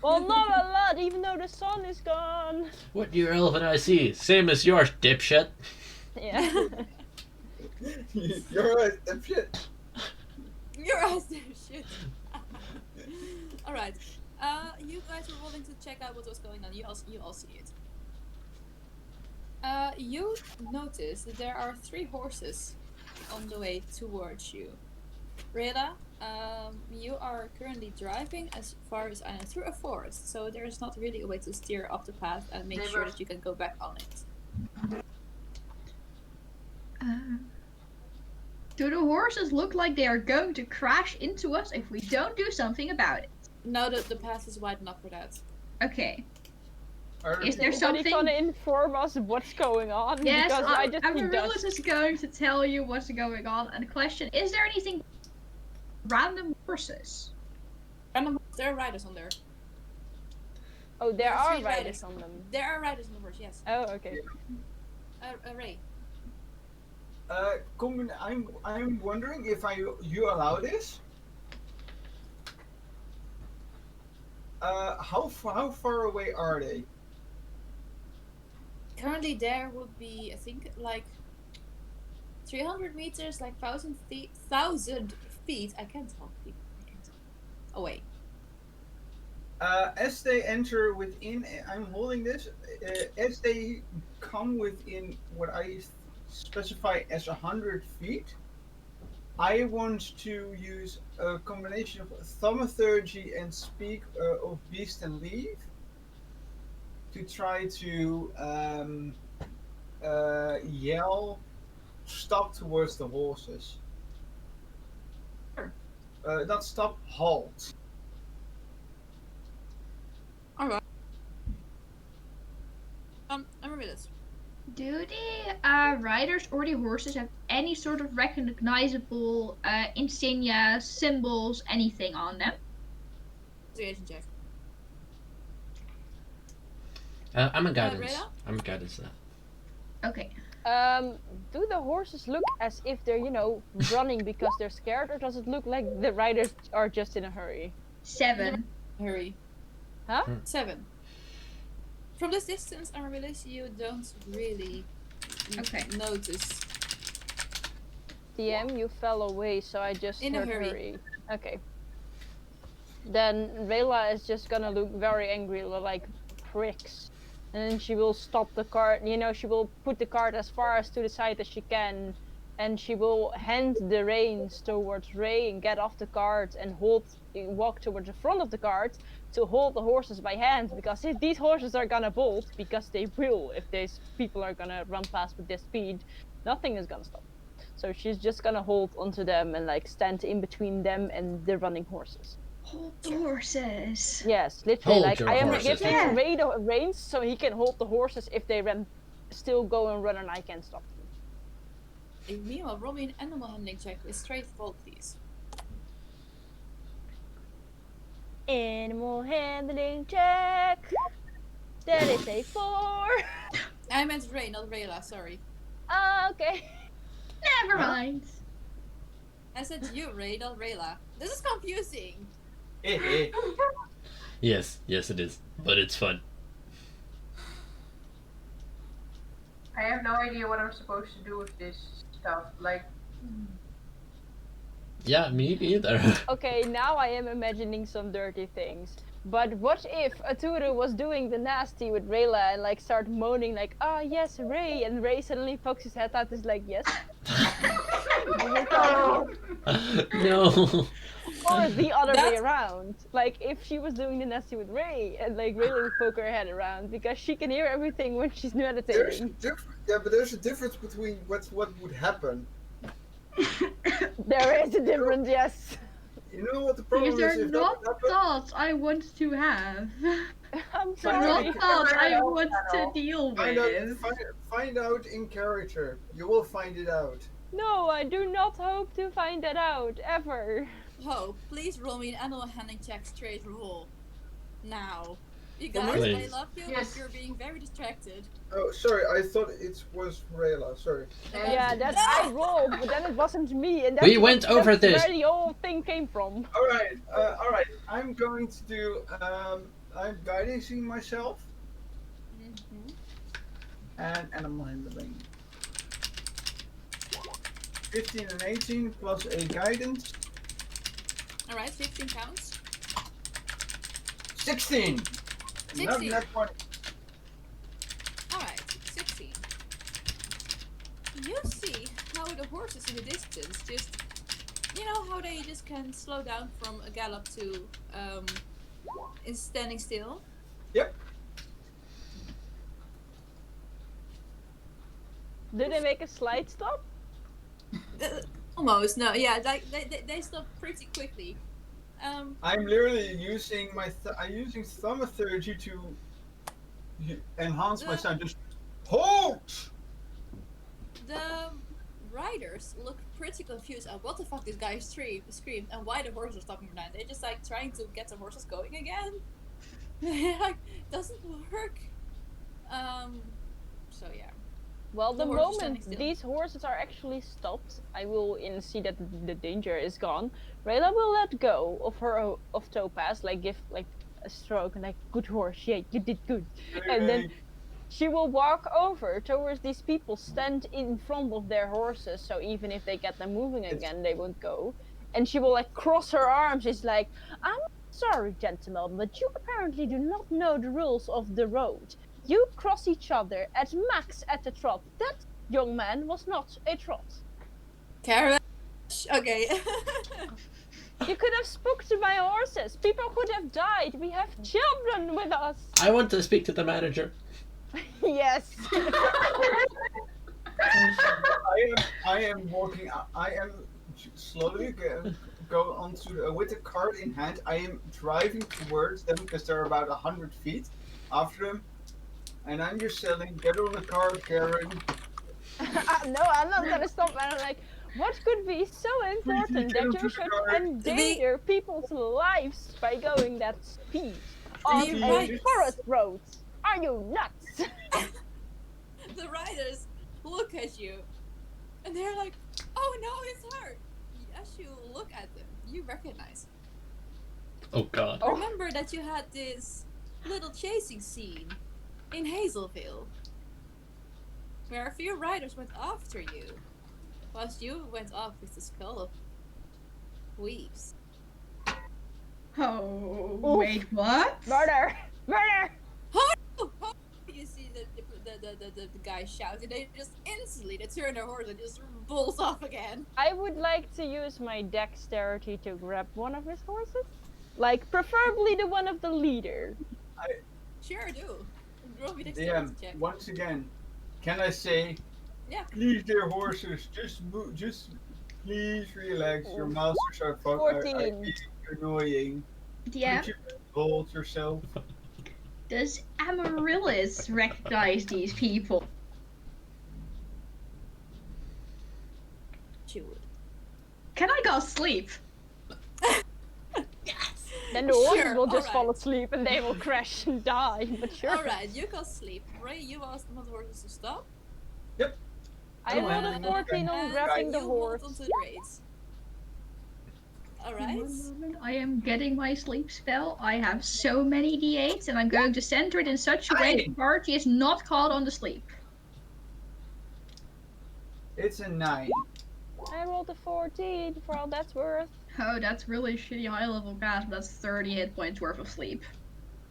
S3: Well, not a lot, even though the sun is gone.
S2: What do your elven I see? Same as yours, dipshit.
S3: Yeah.
S7: You're right, dipshit.
S1: Your eyes do shit. Alright. You guys were willing to check out what was going on. You all see it. You notice that there are 3 horses on the way towards you. Reda, you are currently driving, as far as I know, through a forest, so there is not really a way to steer off the path and make sure that you can go back on it.
S4: Do the horses look like they are going to crash into us if we don't do something about it?
S1: No, the path is wide enough for that.
S4: Okay.
S7: Are
S4: Is there
S3: Somebody
S4: something?
S3: gonna inform us what's going on?
S4: Yes,
S3: Because I just see
S4: Amaryllis
S3: dust.
S4: is going to tell you what's going on. And the question: is there anything? Random horses.
S1: And there are riders on there.
S3: Oh, there
S1: There are
S3: are
S1: 3
S3: riders on them.
S1: There are riders on the horse, yes.
S3: Oh, okay.
S1: Ray.
S7: I'm wondering if you allow this. How far away are they?
S1: Currently there would be, I think, like 300 meters, like 1,000 feet. I can't talk. Away.
S7: As they enter within, I'm holding this. As they come within what I specify as 100 feet, I want to use a combination of thaumaturgy and speak of beast and leave to try to yell stop towards the horses.
S1: Sure.
S7: Not stop, halt.
S1: Alright. I remember this.
S4: Do the riders or the horses have any sort of recognizable insignia, symbols, anything on them?
S1: Investigation check.
S2: I'm a guidance.
S1: Rhea?
S2: I'm a guidance now.
S4: Okay.
S3: Do the horses look as if they're, running because they're scared, or does it look like the riders are just in a hurry?
S4: 7.
S1: Hurry.
S3: Huh?
S1: 7. From this distance, I realize you don't really notice.
S3: DM, you fell away, so I just
S1: In a
S3: heard
S1: hurry.
S3: Okay. Then Rayla is just gonna look very angry, like pricks. And then she will stop the cart, she will put the cart as far as to the side as she can. And she will hand the reins towards Ray and get off the cart and walk towards the front of the cart to hold the horses by hand. Because if these horses are gonna bolt, because they will, if these people are gonna run past with this speed, nothing is gonna stop. So she's just gonna hold onto them and stand in between them and the running horses.
S4: Hold the horses.
S3: Yes, literally.
S2: Hold your
S3: I am
S2: horses.
S3: giving Ray the reins so he can hold the horses if they still go and run and I can stop them.
S1: Meanwhile, roll me an animal handling check with straight roll, please.
S3: Animal handling check. That is a 4.
S1: I meant Ray, not Rayla, sorry.
S3: Okay.
S4: Never mind.
S1: I said you, Ray, not Rayla. This is confusing.
S2: Yes, it is. But it's fun.
S5: I have no idea what I'm supposed to do with this stuff. Like,
S2: Yeah, me either.
S3: Okay, now I am imagining some dirty things. But what if Aturu was doing the nasty with Rayla and like start moaning like, ah yes, Ray, and Ray suddenly pokes his head out and is like, yes?
S2: No.
S3: Or the other way
S1: That's-
S3: around. Like if she was doing the nasty with Ray and like Rayla would poke her head around because she can hear everything when she's meditating.
S7: But there's a difference between what would happen.
S3: There is a difference, yes.
S7: You know what the problem
S4: These
S7: is?
S4: are
S7: If
S4: not
S7: that would happen,
S4: thoughts I want to have.
S3: I'm
S4: Not
S3: sorry.
S4: thoughts I want to deal
S7: find out,
S4: with.
S7: find out in character. You will find it out.
S3: No, I do not hope to find that out, ever.
S1: Hope, please roll me an animal handling check straight roll. Now. You
S7: Well,
S1: guys, I
S2: please.
S1: love you,
S5: Yes.
S1: but you're being very distracted.
S7: Oh, sorry. I thought it was Rayla. Sorry.
S3: Yeah, that I rolled, but then it wasn't me, and that's
S2: We went over
S3: that's
S2: this.
S3: where the whole thing came from.
S7: All right. All right. I'm going to do. I'm guiding myself
S1: Mm-hmm.
S7: and animal handling. 15 and 18 plus a guidance.
S1: Alright, 15 counts.
S7: 16. Not
S1: 16.
S7: that one.
S1: Alright, 16. You see how the horses in the distance just. You know how they just can slow down from a gallop to in standing still?
S7: Yep.
S3: Do they make a slide stop?
S1: Almost, no, yeah, like they stop pretty quickly.
S7: I'm literally using I'm using thaumaturgy to enhance my sound. Just halt.
S1: The riders look pretty confused at what the fuck this guy screamed and why the horses are stopping for that. They're just like trying to get the horses going again. Like, doesn't work. So yeah.
S3: Well,
S1: The
S3: the
S1: horse is standing
S3: moment
S1: still.
S3: these horses are actually stopped, I will see that the danger is gone. Rayla will let go of Topaz, like give like a stroke and like good horse, yeah, you did good. And then she will walk over towards these people, stand in front of their horses, so even if they get them moving again, they won't go. And she will like cross her arms. It's like, I'm sorry, gentlemen, but you apparently do not know the rules of the road. You cross each other at max at a trot. That young man was not a trot.
S1: Caravan. Okay.
S3: You could have spoke to my horses. People could have died. We have children with us.
S2: I want to speak to the manager.
S3: Yes.
S7: I am walking. I am slowly go onto with the cart in hand. I am driving towards them because they're about 100 feet after them, and I'm just selling. Get on the cart, Karen.
S3: No, I'm not gonna stop. And I'm like, what could be so important that you should endanger people's lives by going that speed on
S1: The
S3: a
S1: right-
S3: forest road? Are you nuts?
S1: The riders look at you and they're like, oh no, it's her. As you look at them, you recognize.
S2: Oh god.
S3: Oh.
S1: Remember that you had this little chasing scene in Hazelville where a few riders went after you whilst you went off with the skull of Weaves.
S4: Oh,
S3: Oof.
S4: wait, what?
S3: Murder! Murder!
S1: You see the guy shout, and they just instantly they turn their horse and just bolts off again.
S3: I would like to use my dexterity to grab one of his horses. Like, preferably the one of the leader.
S1: Sure, do. Roll me dexterity
S7: Damn.
S1: check.
S7: Once again, can I say?
S1: Yeah.
S7: Please, dear horses, just move. Just please relax. Your masters are
S3: 14.
S7: Annoying.
S4: Yeah.
S7: Could you hold yourself?
S4: Does Amaryllis recognize these people?
S1: She would.
S4: Can I go sleep?
S1: Yes.
S3: Then the horses
S1: Sure,
S3: will just fall
S1: alright.
S3: asleep and they will crash and die. But sure.
S1: Alright, you can sleep. Ray, you asked one of the horses to stop.
S3: I
S7: Oh,
S3: rolled
S7: and
S3: a 14 on
S1: and
S3: grabbing the
S1: you hold
S3: horse.
S1: onto the reins. Alright.
S4: One moment, I am getting my sleep spell. I have so many d8s, and I'm going to center it in such a way that the party is not called on to sleep.
S7: It's a 9.
S3: I rolled a 14 for all that's worth.
S4: Oh, that's really shitty high level cast, but that's 30 hit points worth of sleep.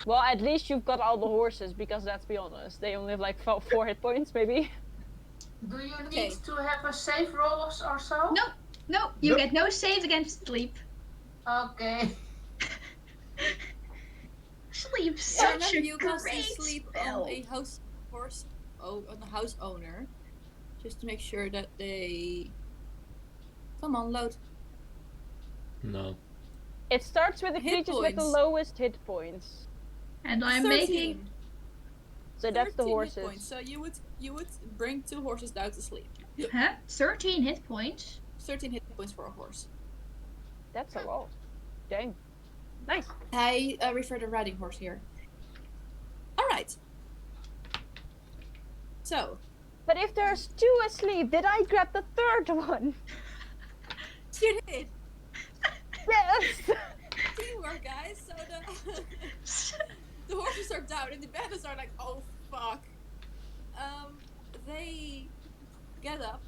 S3: Well, at least you've got all the horses, because let's be honest, they only have like 4 hit points, maybe.
S5: Do you need
S1: Okay.
S5: to have a save roll or so?
S4: No. No, you
S7: Nope.
S4: get no saves against sleep.
S5: Okay.
S4: Sleep's
S1: Yeah,
S4: such
S1: remember
S4: a
S1: you cast
S4: great
S1: sleep
S4: spell.
S1: on a house horse, on a house owner, just to make sure that they. Come on, load.
S2: No.
S3: It starts with the
S1: Hit
S3: creatures with the
S1: points.
S3: lowest hit points.
S4: And I'm
S1: 13.
S4: making.
S3: So that's the
S1: 13 hit
S3: horses.
S1: points. So you would bring 2 horses down to sleep.
S4: Huh? 13 hit points?
S1: 13 hit points for a horse.
S3: That's a lot. Dang. Nice.
S1: I refer to riding horse here. Alright. So,
S3: But if there's 2 asleep, did I grab the 3rd one?
S1: you did!
S3: Yes!
S1: Teamwork, guys! So the horses are down and the bandits are like, oh fuck. They get up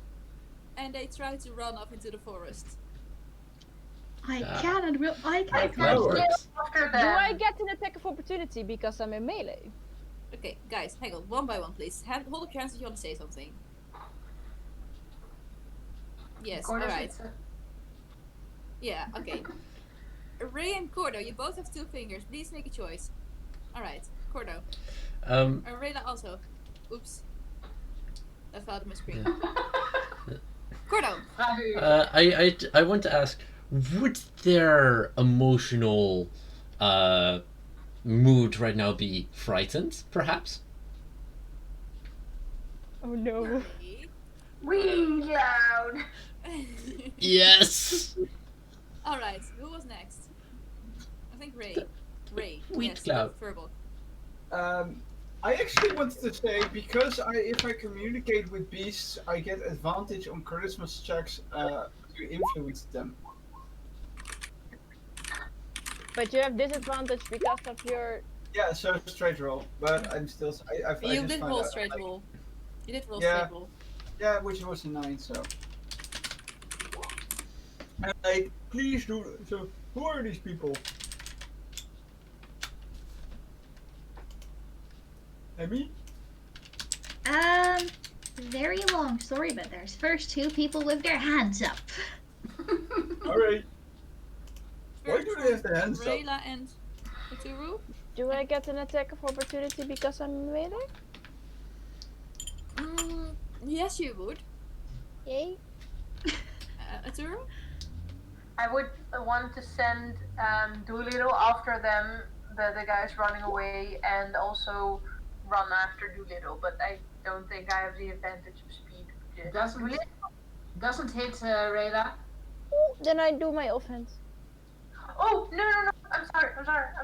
S1: and they try to run off into the forest.
S4: I
S2: Ah.
S4: cannot. I
S2: Like
S4: can't.
S2: that works.
S5: After
S3: Do
S5: them.
S3: I get an attack of opportunity because I'm in melee?
S1: Okay, guys, hang on, one by one, please. Hold up your hands if you want to say something. Yes,
S5: Corners,
S1: alright.
S5: it's a-
S1: Yeah, okay. Ray and Cordo, you both have 2 fingers. Please make a choice. Alright, Cordo. Rayla also. Oops. That fell out of my screen. Cordo!
S2: I want to ask, would their emotional mood right now be frightened, perhaps?
S3: Oh no.
S5: Really loud.
S2: Yes!
S1: Alright, who was next? I think Ray. Ray.
S2: Wheat
S1: yes,
S2: cloud.
S1: verbal.
S7: I actually wanted to say, because if I communicate with beasts, I get advantage on charisma checks to influence them.
S3: But you have disadvantage because of your...
S7: Yeah, so straight roll, but I'm still. I
S1: You
S7: just
S1: did
S7: found
S1: roll
S7: out,
S1: straight
S7: like,
S1: roll. You did roll
S7: Yeah.
S1: straight roll.
S7: Yeah, which was a 9, so. And like, please do. So, who are these people? Emmy?
S4: Very long story, but there's first 2 people with their hands up.
S7: Alright. Why
S1: First
S7: do they have their
S1: from
S7: hands up?
S1: Rayla and Uturu.
S3: Do I get an attack of opportunity because I'm in melee?
S1: Yes, you would.
S3: Yay.
S1: Uturu?
S5: I would want to send Doolittle after them, the guys running away, and also run after Doolittle, but I don't think I have the advantage of speed. Doesn't hit Rayla.
S3: Ooh, then I do my offense.
S5: Oh, no, I'm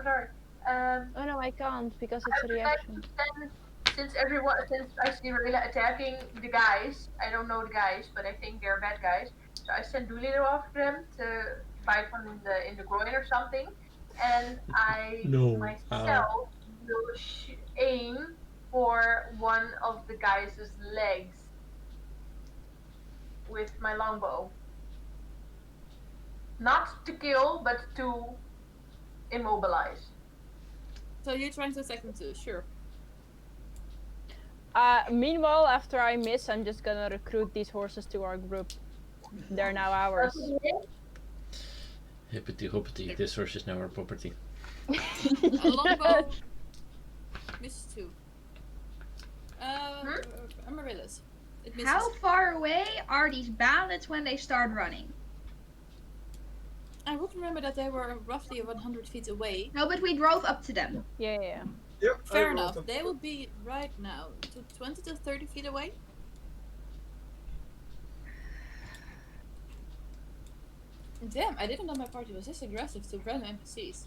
S5: sorry.
S3: Oh no, I can't because
S5: I
S3: it's a
S5: would like
S3: reaction.
S5: to send, since I see Rayla attacking the guys, I don't know the guys, but I think they're bad guys, so I send Doolittle after them to bite one in the groin or something, and I
S2: No.
S5: myself will aim for one of the guys' legs with my longbow. Not to kill, but to immobilize.
S1: So you're trying to attack them too, sure.
S3: Meanwhile, after I miss, I'm just gonna recruit these horses to our group. They're now ours.
S2: Hippity hoppity, this horse is now our property.
S1: A longbow. Misses 2. Amaryllis. It misses.
S4: How far away are these bandits when they start running?
S1: I would remember that they were roughly 100 feet away.
S4: No, but we drove up to them.
S3: Yeah.
S7: Yep. I
S1: Fair
S7: rolled
S1: enough.
S7: up.
S1: They will be right now to 20 to 30 feet away. Damn, I didn't know my party was this aggressive to random NPCs.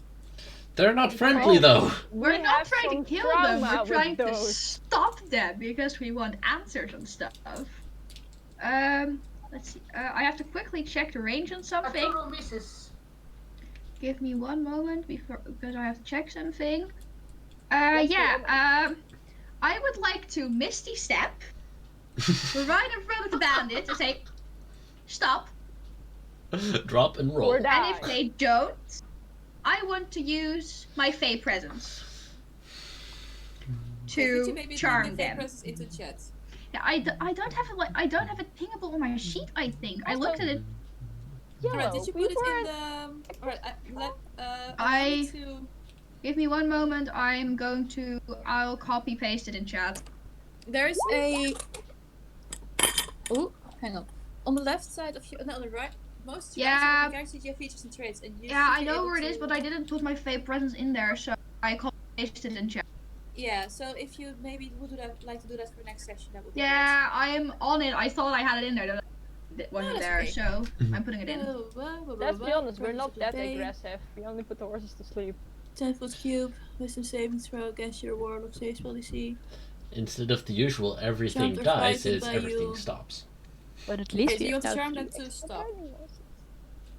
S2: They're not friendly though.
S4: We're not
S3: have
S4: trying
S3: some
S4: to kill them.
S3: trauma
S4: We're
S3: with
S4: trying to
S3: those.
S4: stop them because we want answers and stuff. Let's see. I have to quickly check the range on something.
S5: Arturo misses.
S4: Give me one moment because I have to check something.
S3: Yes,
S4: I would like to Misty Step right in front of the bandits and say, stop.
S2: Drop and roll.
S3: Or
S4: And
S3: die.
S4: if they don't, I want to use my Fey Presence
S1: Could you
S4: to
S1: maybe
S4: charm
S1: type the
S4: them.
S1: presence into chat?
S4: Yeah, I don't have it I don't have it pingable on my sheet. I think I looked at it.
S3: Yellow.
S1: Alright, did you
S3: we
S1: put it in
S3: weren't-
S1: the? Alright, allow
S4: I-
S1: me to.
S4: Give me one moment. I'll copy paste it in chat.
S1: There's a. Oh, hang on. On the left side of you, no, on the right, most
S4: Yeah.
S1: right side of the character, you have features and traits, and you.
S4: Yeah,
S1: should
S4: I
S1: be
S4: know
S1: able
S4: where it is,
S1: to-
S4: but I didn't put my Fey Presence in there, so I copy pasted it in chat.
S1: Yeah, so if you maybe would do that, like to do that for next session, that would be
S4: Yeah, I'm on it. I thought I had it in there. It wasn't
S1: that's
S4: there,
S1: okay.
S4: so I'm putting it
S1: great.
S4: in.
S3: Let's be honest, we're not that aggressive. We only put the horses to sleep.
S1: 10-foot cube, wisdom saving throw against your warlock save spell DC.
S2: Instead of the usual everything
S1: Charmed or
S2: dies,
S1: frightened
S2: it's
S1: by
S2: everything
S1: you.
S2: stops.
S3: But at
S1: Okay, do you want to charm them to stop?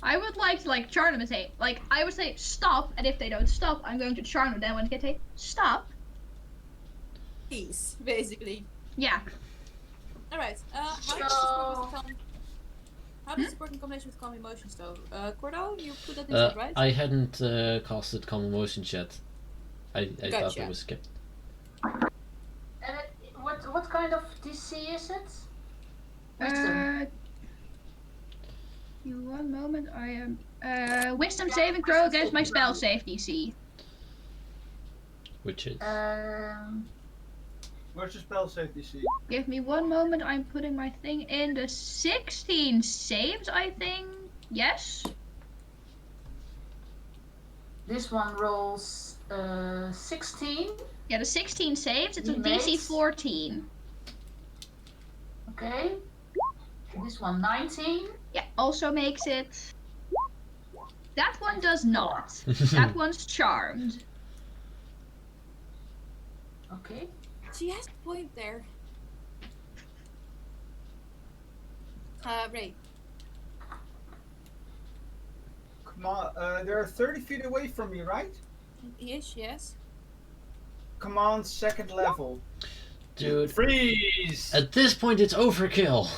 S4: I would like to charm them and say, I would say stop, and if they don't stop, I'm going to charm them. Then when they say stop,
S1: Peace, basically.
S4: yeah.
S1: Alright, how does this work with calm? How does it work in combination with calm emotions though? Cordo, you put that in chat, right?
S2: I hadn't casted Calm Emotions yet. I thought
S1: Gotcha.
S2: it was skipped.
S5: And what kind of DC is it? Wisdom.
S4: You one moment. I am wisdom saving throw against my spell save DC.
S2: Which is
S7: Where's your spell save DC?
S4: Give me one moment. I'm putting my thing in. The 16 saves, I think. Yes.
S5: This one rolls 16.
S4: Yeah, the 16 saves. It's a
S5: You
S4: DC
S5: made?
S4: 14.
S5: Okay. This one 19.
S4: Yeah, also makes it. That one does not. That one's charmed.
S5: Okay.
S1: She has a point there. Ray.
S7: Come on, they're 30 feet away from you, right?
S1: Ish, yes.
S7: Command second level.
S2: Dude,
S7: Freeze!
S2: at this point it's overkill.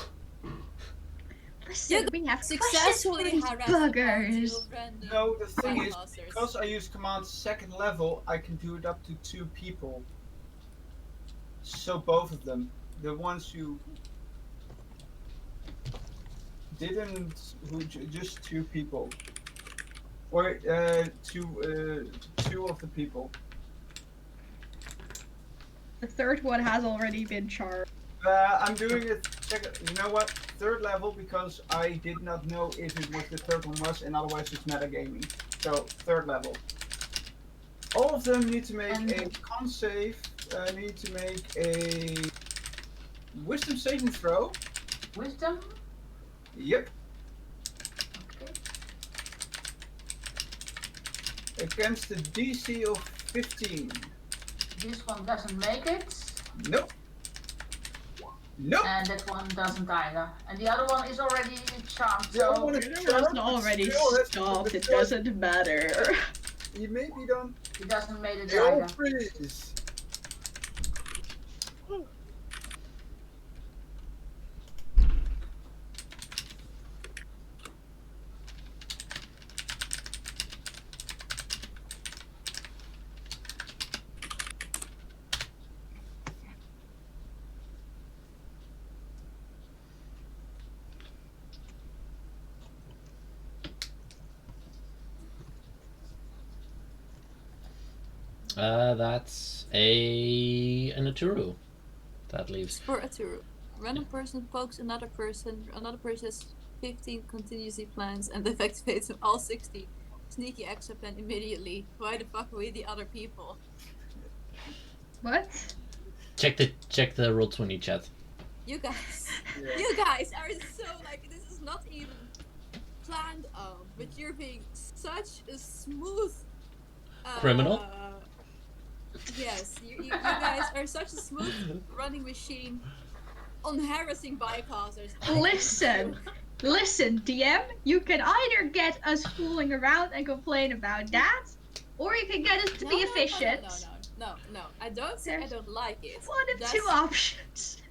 S4: Listen,
S1: You
S4: we have
S1: Successfully
S4: questions for
S1: harassed
S4: these buggers.
S1: random
S7: No, the thing is,
S1: imposters.
S7: because I use command second level, I can do it up to 2 people. So both of them. The ones who didn't, just 2 people. Or two of the people.
S4: The third one has already been charmed.
S7: I'm doing it second, you know what? 3rd level because I did not know if it was the 3rd one was, and otherwise it's metagaming. So 3rd level. All of them need to make a con save. Need to make a wisdom saving throw.
S5: Wisdom.
S7: Yep.
S5: Okay.
S7: Against the DC of 15.
S5: This one doesn't make it.
S7: Nope. Nope.
S5: And that one doesn't either. And the other one is already charmed.
S7: The other
S5: So
S7: one is
S4: It
S7: charmed,
S4: was
S7: but
S4: already
S7: still has-
S4: stopped. It
S7: still-
S4: doesn't matter.
S7: You maybe don't.
S5: he doesn't make it
S7: Still
S5: either.
S7: freeze.
S2: That's an Aturu. That leaves.
S1: For a tour. Random person pokes another person has 15 contingency plans and activates them all 60. Sneaky extra plan immediately. Why the fuck are we the other people?
S4: What?
S2: Check the Roll20 chat.
S1: You guys.
S7: Yeah.
S1: You guys are so like, this is not even planned of, but you're being such a smooth
S2: Criminal?
S1: Yes, you guys are such a smooth running machine on harassing bypassers.
S4: Listen, DM, you can either get us fooling around and complain about that, or you can get us to be efficient.
S1: No. I don't say I don't like it.
S4: One of two options.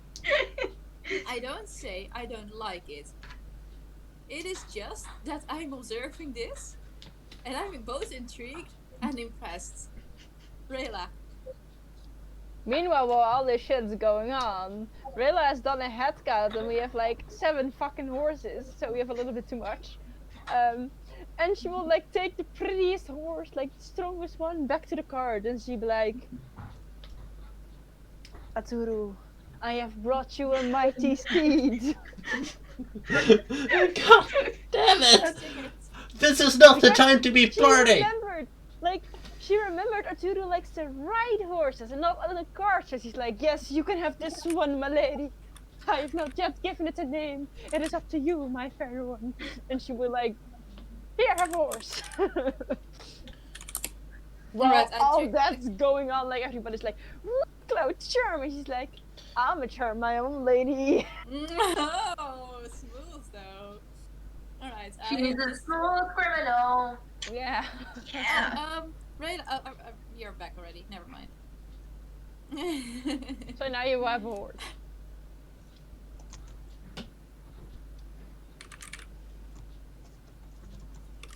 S1: I don't say I don't like it. It is just that I'm observing this, and I'm both intrigued and impressed. Rayla.
S3: Meanwhile, while all this shit's going on, Rayla has done a head count and we have like 7 fucking horses, so we have a little bit too much. And she will like take the prettiest horse, like the strongest one, back to the cart and she'll be like, Aturu, I have brought you a mighty steed.
S2: God damn it! This is not the time to be party!
S3: She remembered Arturo likes to ride horses and not on a cart, so she's like, yes, you can have this one, my lady. I have not yet given it a name. It is up to you, my fair one. And she will like, here, have a horse. Well, all that's going on, like everybody's like, Cloud charm, and she's like, I'm a charm my own lady.
S1: No, smooth though. Alright.
S5: She's a smooth criminal.
S3: Yeah.
S1: Right, you're back already. Never mind.
S3: So now you have a horse.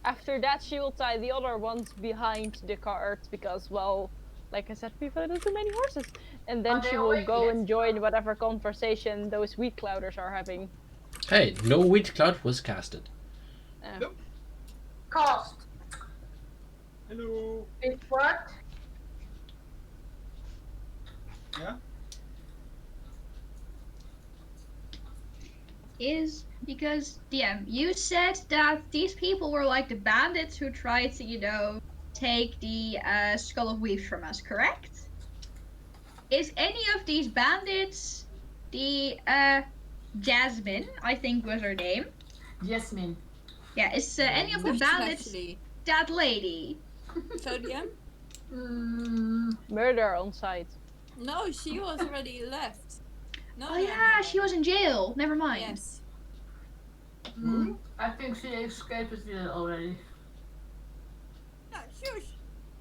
S3: After that, she will tie the other ones behind the cart because, well, like I said, we've a little too many horses. And then she will go and join whatever conversation those wheat clouders are having.
S2: Hey, no wheat cloud was casted.
S7: Nope.
S5: Cost.
S7: Hello.
S5: It's what?
S7: Yeah?
S4: Is because, DM, you said that these people were like the bandits who tried to, take the Skull of Weaves from us, correct? Is any of these bandits the Jasmine, I think was her name?
S8: Jasmine.
S4: Yeah, is any of the bandits that lady?
S1: Sodium?
S3: Murder on sight.
S1: No, she was already left. No,
S4: She was in jail. Never mind.
S1: Yes.
S8: I think she escaped already.
S1: No, shush!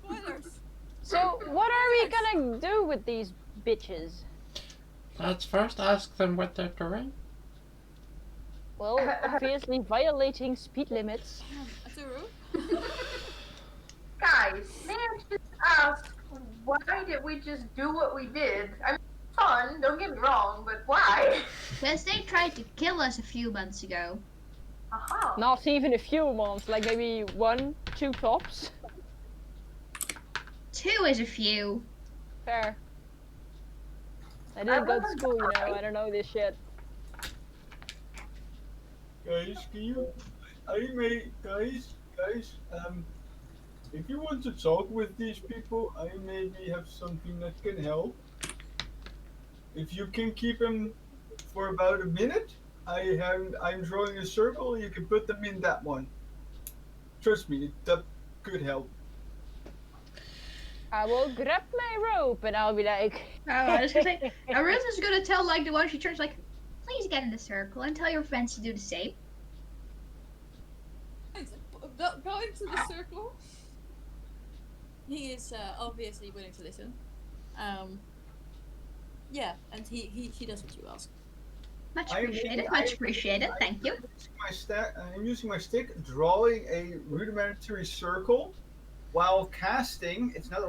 S1: Spoilers!
S3: So, what are we gonna do with these bitches?
S2: Let's first ask them what they're doing.
S3: Well, obviously violating speed limits.
S1: Aturu?
S5: Guys, may I just ask, why did we just do what we did? I mean, fun, don't get me wrong, but why?
S4: Because they tried to kill us a few months ago.
S5: Aha.
S3: Not even a few months, like maybe 1, 2 tops.
S4: 2 is a few.
S3: Fair. I didn't go to school, I don't know this shit.
S7: Guys, if you want to talk with these people, I maybe have something that can help. If you can keep them for about a minute, I'm drawing a circle, you can put them in that one. Trust me, that could help.
S3: I will grab my rope and I'll be like...
S4: Oh, I was gonna say, Arisa's gonna tell the one she turns like, please get in the circle and tell your friends to do the same.
S1: Go into the circle. He is obviously willing to listen. Yeah, and he does what you ask.
S4: Much appreciated, thank you.
S7: I'm using my stick, drawing a rudimentary circle. While casting, it's not a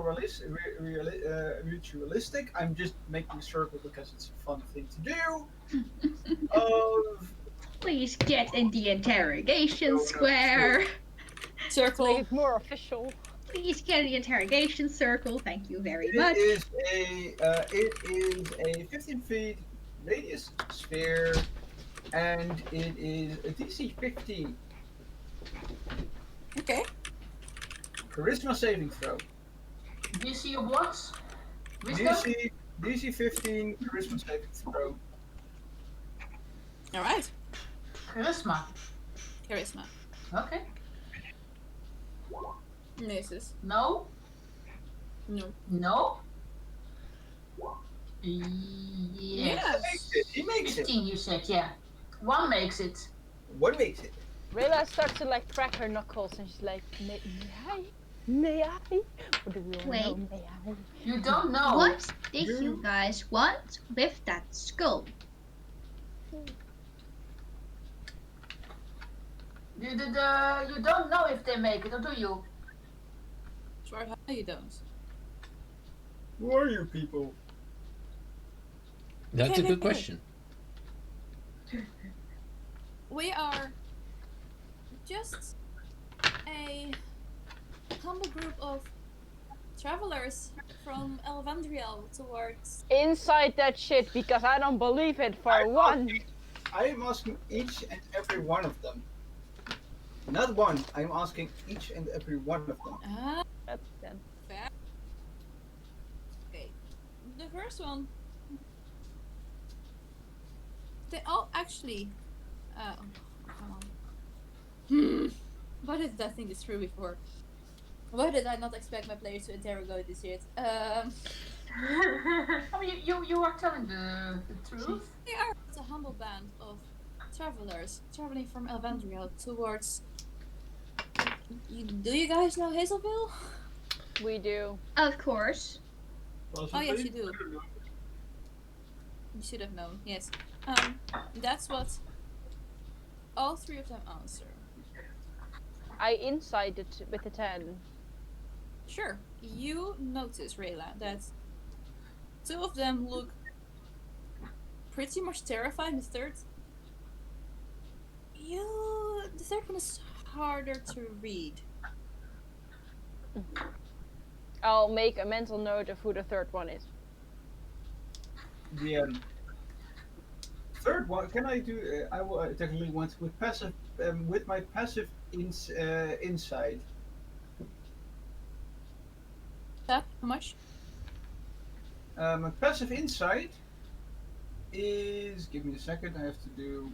S7: ritualistic. I'm just making a circle because it's a fun thing to do.
S4: Please get in the interrogation square.
S1: Circle.
S3: Make it more official.
S4: Please get in the interrogation circle. Thank you very much.
S7: It is a 15 feet radius sphere, and it is a DC 15.
S1: Okay.
S7: Charisma saving throw.
S8: DC of what?
S7: DC 15 charisma saving throw.
S1: Alright.
S8: Charisma.
S1: Charisma.
S8: Okay.
S1: Misses.
S8: No?
S1: No.
S8: No?
S7: He
S8: Yes.
S7: makes it. He makes it.
S8: 15 you said, yeah. One makes it.
S7: What makes it?
S3: Rayla starts to like crack her knuckles and she's like, may I? May I? What do you want to
S4: Wait.
S3: know? May I?
S8: You don't know.
S4: What did
S7: You-
S4: you guys want with that skull?
S8: You don't know if they make it, or do you?
S1: As far as how you don't.
S7: Who are you people?
S2: That's
S1: Okay,
S2: a good
S1: okay.
S2: question.
S1: We are just a humble group of travelers from Elvandriel towards.
S3: Inside that shit because I don't believe it for one.
S7: I am asking each and every one of them. Not one. I am asking each and every one of them.
S1: Ah,
S3: That's then.
S1: fair. Okay. The first one. They all actually. Come on. Why did I think this through before? Why did I not expect my players to interrogate this yet?
S8: I mean, you are telling the truth.
S1: They are a humble band of travelers traveling from Elvandriel towards. Do you guys know Hazelville?
S3: We do.
S4: Of course.
S1: Oh yes, you do. You should have known. Yes. That's what all three of them answer.
S3: I insighted with a 10.
S1: Sure. You notice, Rayla, that two of them look pretty much terrified. The third one is harder to read.
S3: I'll make a mental note of who the third one is.
S7: The third one. Can I do? I will technically want with passive. With my passive insight.
S1: That how much?
S7: My passive insight is. Give me a second. I have to do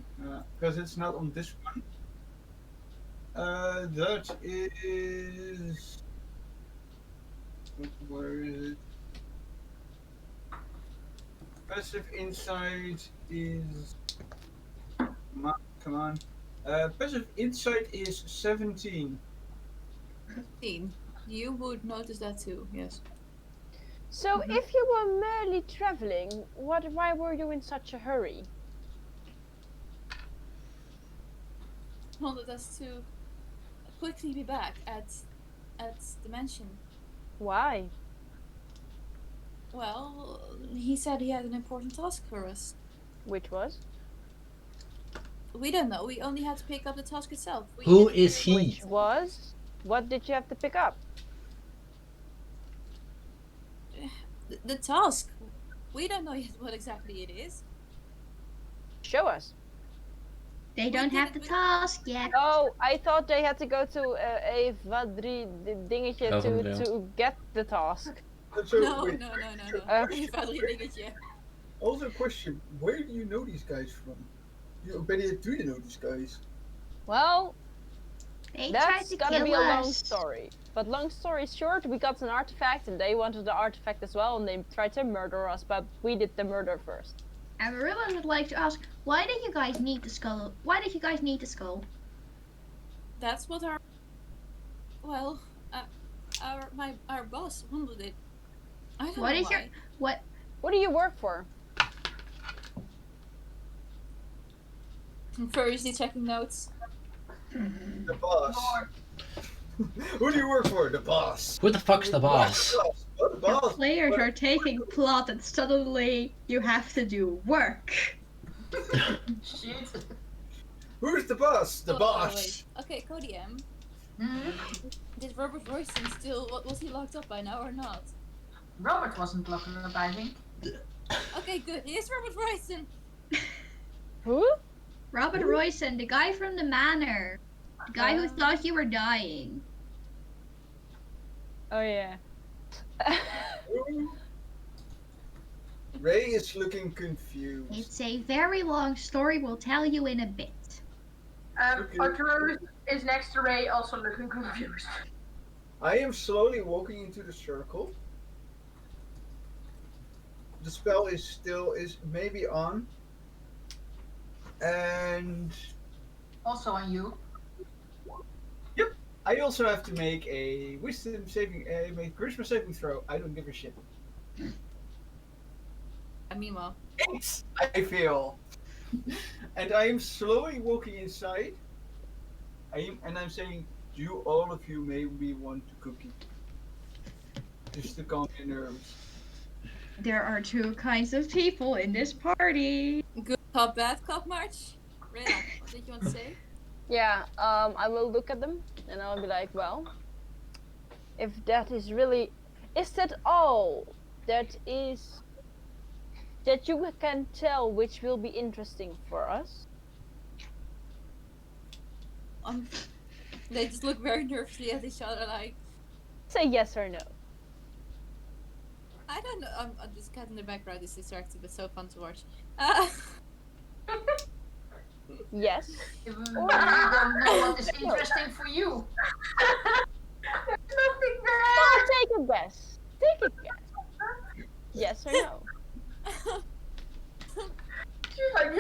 S7: because it's not on this one. That is. Where is it? Passive insight is. Come on. Passive insight is 17.
S1: 15. You would notice that too. Yes.
S3: So if you were merely traveling, why were you in such a hurry?
S1: Wanted us to quickly be back at the mansion.
S3: Why?
S1: Well, he said he had an important task for us.
S3: Which was?
S1: We don't know. We only had to pick up the task itself.
S2: Who is he?
S3: Which was? What did you have to pick up?
S1: The task. We don't know yet what exactly it is.
S3: Show us.
S4: They don't have the task yet.
S3: Oh, I thought they had to go to a Vadri dingetje
S2: Elvendale.
S3: to get the task.
S7: So,
S1: No.
S7: wait,
S1: Geen vader dingetje.
S7: Also, a question: where do you know these guys from? Better, do you know these guys?
S3: Well,
S4: They tried
S3: that's
S4: to
S3: gonna
S4: kill
S3: be a long
S4: us.
S3: story. But long story short, we got an artifact and they wanted the artifact as well and they tried to murder us, but we did the murder first.
S4: And Marilla would like to ask, why did you guys need the skull? Why did you guys need the skull?
S1: That's what our boss wanted it. I don't
S4: What
S1: know
S4: is your
S1: why.
S3: What do you work for?
S1: I'm furiously checking notes.
S7: The boss. Who do you work for? The boss.
S2: Who the fuck's the boss?
S7: Oh, the
S4: Your
S7: boss.
S4: players are taking plot and suddenly you have to do work.
S8: Shit.
S7: Who's the boss? The
S1: Oh,
S7: boss.
S1: wait. Okay, Cody M.
S8: Hmm?
S1: Did Robert Royston still? Was he locked up by now or not?
S8: Robert wasn't locked up, I think.
S1: Okay, good. Here's Robert Royston.
S3: Who?
S4: Robert Royson, the guy from the manor. The guy who thought you were dying.
S3: Oh yeah.
S7: Ray is looking confused.
S4: It's a very long story, we'll tell you in a bit.
S7: Okay.
S5: Arturo is next to Ray, also looking confused.
S7: I am slowly walking into the circle. the spell is maybe on, and
S8: Also on you.
S7: yep. I also have to make a make charisma saving throw. I don't give a shit.
S1: Meanwhile.
S7: 8. I fail, and I am slowly walking inside. I'm saying, "Do all of you maybe want a cookie, just to calm your nerves?"
S4: There are two kinds of people in this party.
S1: Good cop, bad cop, March. Rena, what did you want to say?
S3: Yeah, I will look at them and I'll be like, well, if that is really, is that all that is, that you can tell which will be interesting for us?
S1: They just look very nervously at each other, like.
S3: Say yes or no.
S1: I don't know. This cat in the background is distracted, but so fun to watch.
S3: Yes.
S8: You don't know what is interesting for you.
S5: There's nothing
S3: Well,
S5: there.
S3: take a guess. Take a guess. Yes or no?
S5: She's like,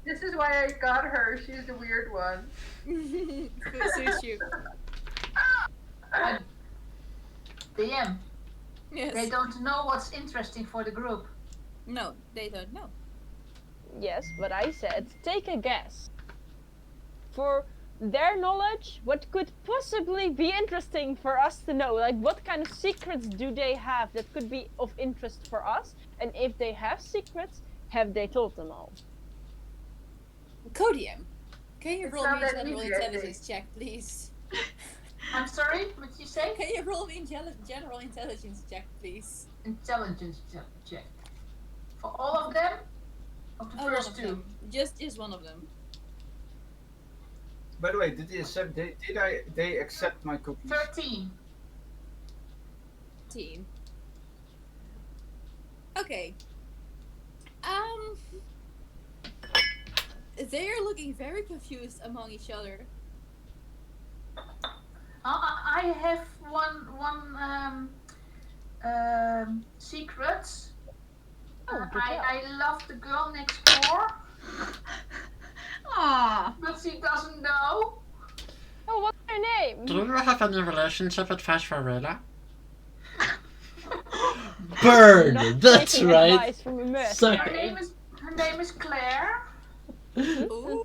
S5: this is why I got her. She's the weird one.
S1: Suits you.
S8: DM.
S1: Yes.
S8: They don't know what's interesting for the group.
S1: No, they don't know.
S3: Yes, but I said take a guess. For their knowledge, what could possibly be interesting for us to know? Like, what kind of secrets do they have that could be of interest for us? And if they have secrets, have they told them all?
S1: Codium, can you
S5: It's
S1: roll
S5: not
S1: me a
S5: that
S1: general
S5: easy, I
S1: intelligence check, please?
S8: I'm sorry, what did you say?
S1: Can you roll me a general intelligence check, please?
S8: Intelligence check. For all of them? Of the
S1: Oh, one
S8: first
S1: of
S8: two?
S1: them. Just one of them.
S7: By the way, did they accept my cookies?
S8: 13.
S1: Team. Okay. They are looking very confused among each other.
S8: I have one secret.
S3: Oh, good job.
S8: I love the girl next door,
S4: Aww.
S8: but she doesn't know.
S3: Oh, what's her name?
S2: Do you have any relationship with Fashvarella? Burn!
S3: Not
S2: That's
S3: taking
S2: right.
S3: advice from a merc.
S2: Suck
S8: Her
S2: it.
S8: name is Claire.
S1: Ooh,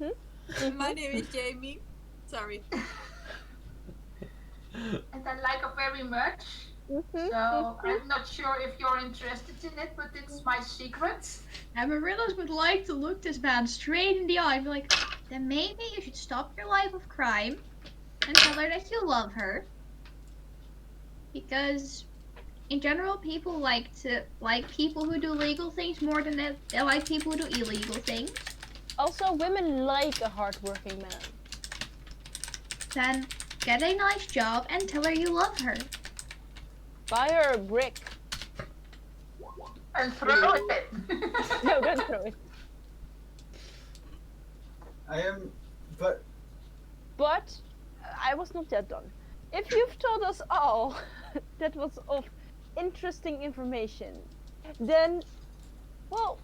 S3: Mhm.
S1: my name is Jamie. Sorry.
S8: And I like her very much.
S3: Mhm.
S8: So I'm not sure if you're interested in it, but it's my secret.
S4: Amaryllis would like to look this man straight in the eye and be like, then maybe you should stop your life of crime and tell her that you love her. Because in general, people like people who do legal things more than they like people who do illegal things.
S3: Also, women like a hardworking man.
S4: Then get a nice job and tell her you love her.
S3: Buy her a brick.
S5: And throw it.
S3: No, don't throw it.
S7: But
S3: But I was not yet done. If you've told us all that was of interesting information, then, well,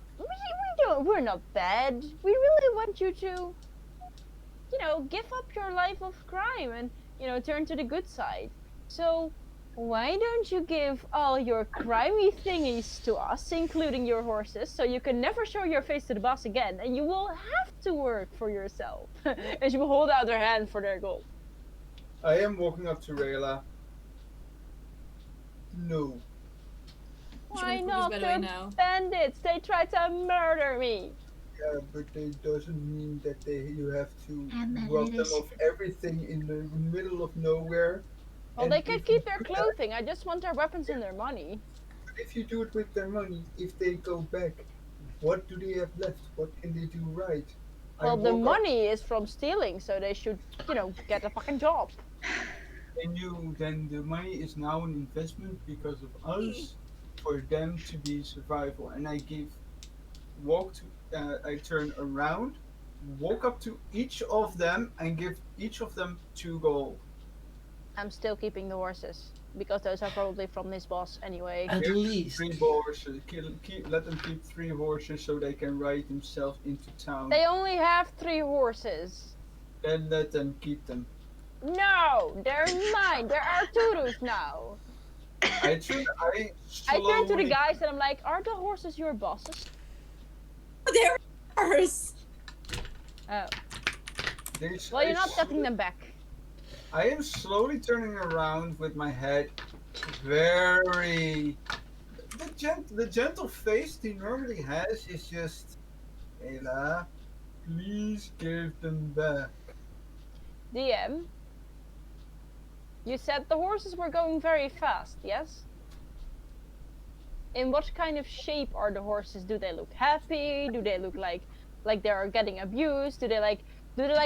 S3: we're not bad. We really want you to, give up your life of crime and, turn to the good side. So, why don't you give all your crimey thingies to us, including your horses, so you can never show your face to the boss again, and you will have to work for yourself. And she will hold out her hand for their gold.
S7: I am walking up to Rayla. No.
S3: Why
S1: Should we
S3: not?
S1: by the way
S3: They're
S1: now?
S3: bandits. They tried to murder me.
S7: Yeah, but it doesn't mean that you have to
S4: And
S7: rob
S4: it
S7: them
S4: is-
S7: of everything in the middle of nowhere.
S3: Well,
S7: And
S3: they can
S7: if
S3: keep
S7: you
S3: their
S7: do that-
S3: clothing. I just want their weapons and their money.
S7: If you do it with their money, if they go back, what do they have left? What can they do right?
S3: Well, the
S7: woke up
S3: money is from stealing, so they should, get a fucking job.
S7: and then the money is now an investment because of us, for them to be survival. And I turn around, walk up to each of them, and give each of them 2 gold.
S3: I'm still keeping the horses. because those are probably from this boss anyway.
S2: At
S7: Give
S2: least.
S7: 3 horses. Let them keep 3 horses so they can ride themselves into town.
S3: They only have 3 horses.
S7: Then let them keep them.
S3: No, they're mine. There are Turus now.
S7: I
S3: I turn to the
S7: slowly-
S3: guys and I'm like, are the horses your bosses?
S1: They're ours.
S3: Oh.
S7: This-
S3: Well, you're
S7: I
S3: not
S7: s-
S3: getting them back.
S7: I am slowly turning around with my head very. The gentle face he normally has is just. Ayla, please give them back.
S3: DM, you said the horses were going very fast, yes? In what kind of shape are the horses? Do they look happy? Do they look like they are getting abused? Do they like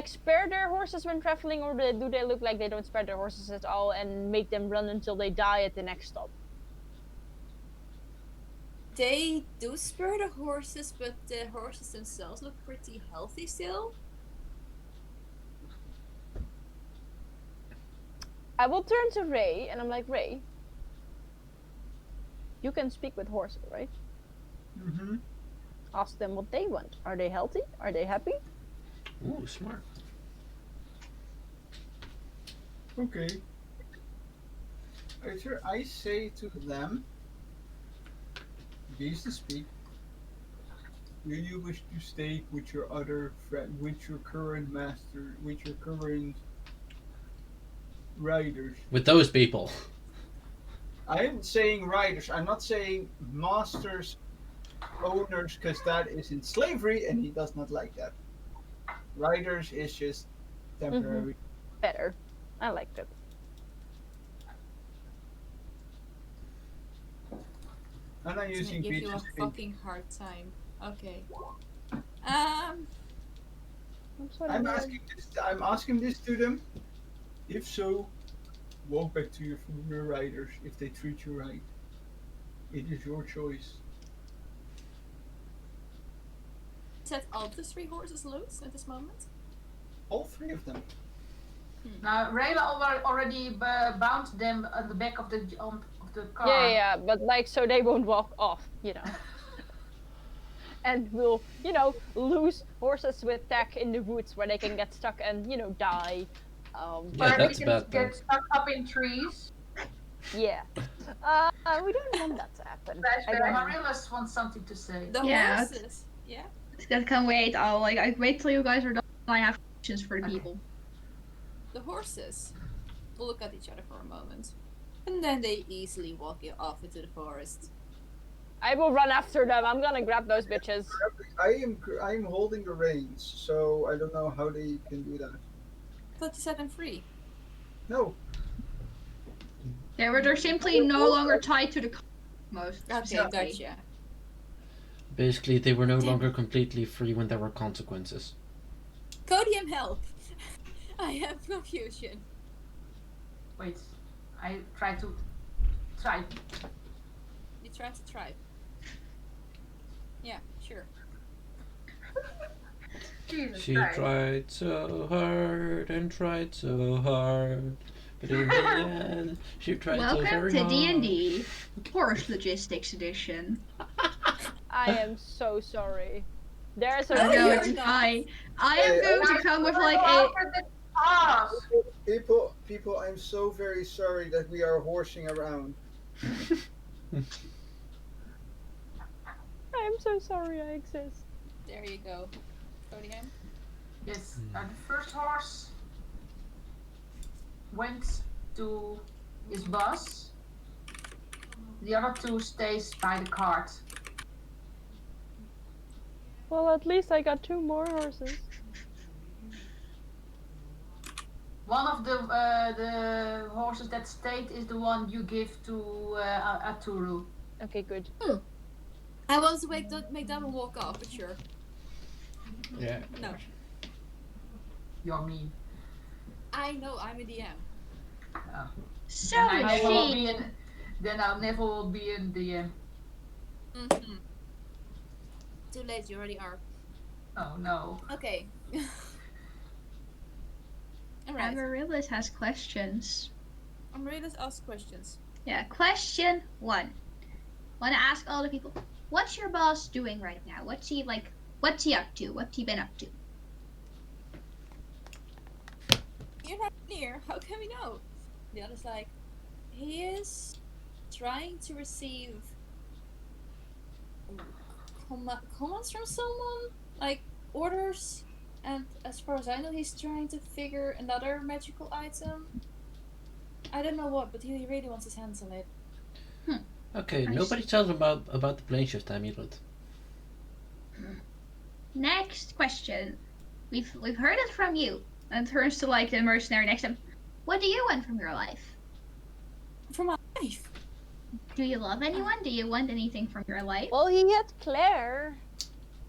S3: spare their horses when traveling, or do they look like they don't spare their horses at all and make them run until they die at the next stop?
S1: They do spare the horses, but the horses themselves look pretty healthy still.
S3: I will turn to Ray and I'm like, Ray, you can speak with horses, right?
S7: Mm-hmm.
S3: Ask them what they want. Are they healthy? Are they happy?
S2: Ooh, smart.
S7: Okay. I say to them, these to speak. Do you wish to stay with your other friend, with your current master, with your current riders?
S2: With those people.
S7: I am saying riders. I'm not saying masters, owners, because that is in slavery, and he does not like that. Riders is just temporary.
S3: Better. I liked it.
S7: And I'm
S1: It's
S7: using
S1: gonna give you
S7: Peach's
S1: a
S7: pink.
S1: fucking hard time. Okay.
S3: I'm sorry.
S7: I'm asking this to them. If so, walk back to your former riders if they treat you right. It is your choice.
S1: Set all the 3 horses loose at this moment.
S7: All 3 of them.
S8: Now, Rayla already bound them at the back of the car.
S3: Yeah, but like so they won't walk off, you know. And we'll, lose horses with tech in the woods where they can get stuck and, die.
S2: Yeah,
S8: Or
S2: that's
S8: they
S2: bad
S8: can
S2: though.
S8: get stuck up in trees.
S3: Yeah. We don't want that to happen. I
S8: Flashback.
S3: don't-
S8: Marilla's wants something to say.
S1: The
S4: Yeah.
S1: horses. Yeah.
S4: That can wait. I wait till you guys are done. I have questions for the people.
S1: The horses will look at each other for a moment. And then they easily walk off into the forest.
S3: I will run after them. I'm gonna grab those bitches.
S7: I am holding the reins, so I don't know how they can do that.
S1: I thought you set them free.
S7: No.
S4: They're simply no longer tied to the car. Most.
S1: Okay,
S4: specifically.
S1: gotcha.
S2: Basically, they were no
S1: Damn.
S2: longer completely free when there were consequences.
S1: Codium, help! I have confusion.
S8: Wait, I try.
S1: You tried to try. Yeah, sure.
S8: Jesus
S2: She
S8: Christ.
S2: tried so hard and tried so hard, but in the end, she tried so
S4: Welcome
S2: very
S4: to
S2: hard.
S4: D&D Horse Logistics Edition.
S3: I am so sorry. There's a
S1: No,
S4: No,
S1: you're
S4: it's
S1: not.
S4: fine. I am going to come with like a.
S8: After the task.
S7: People, I'm so very sorry that we are horsing around.
S3: I am so sorry I exist.
S1: There you go. Codium.
S8: Yes, the first horse went to his boss. The other 2 stays by the cart.
S3: Well, at least I got 2 more horses.
S8: One of the horses that stayed is the one you give to Aturu.
S3: Okay, good.
S1: I want to make that one walk off, but sure.
S2: Yeah.
S1: No.
S8: You're mean.
S1: I know, I'm a DM.
S4: So
S8: Then I never will
S4: she.
S8: be in. Then I never will be in the.
S1: Mm-hmm. Too late, you already are.
S8: Oh no.
S1: Okay. Alright.
S4: Amaryllis has questions.
S1: I'm ready to ask questions.
S4: Yeah, question 1. Want to ask all the people, what's your boss doing right now? What's he up to? What's he been up to?
S1: You're not near. How can we know? The other's like, he is trying to receive commands from someone, like orders. And as far as I know, he's trying to figure another magical item. I don't know what, but he really wants his hands on it.
S2: Okay,
S4: I
S2: nobody
S4: see.
S2: tells about the plane shift amulet.
S4: Next question. We've heard it from you. And turns to like the mercenary next to him. What do you want from your life?
S1: From my life.
S4: Do you love anyone? Do you want anything from your life?
S3: Well, he had Claire.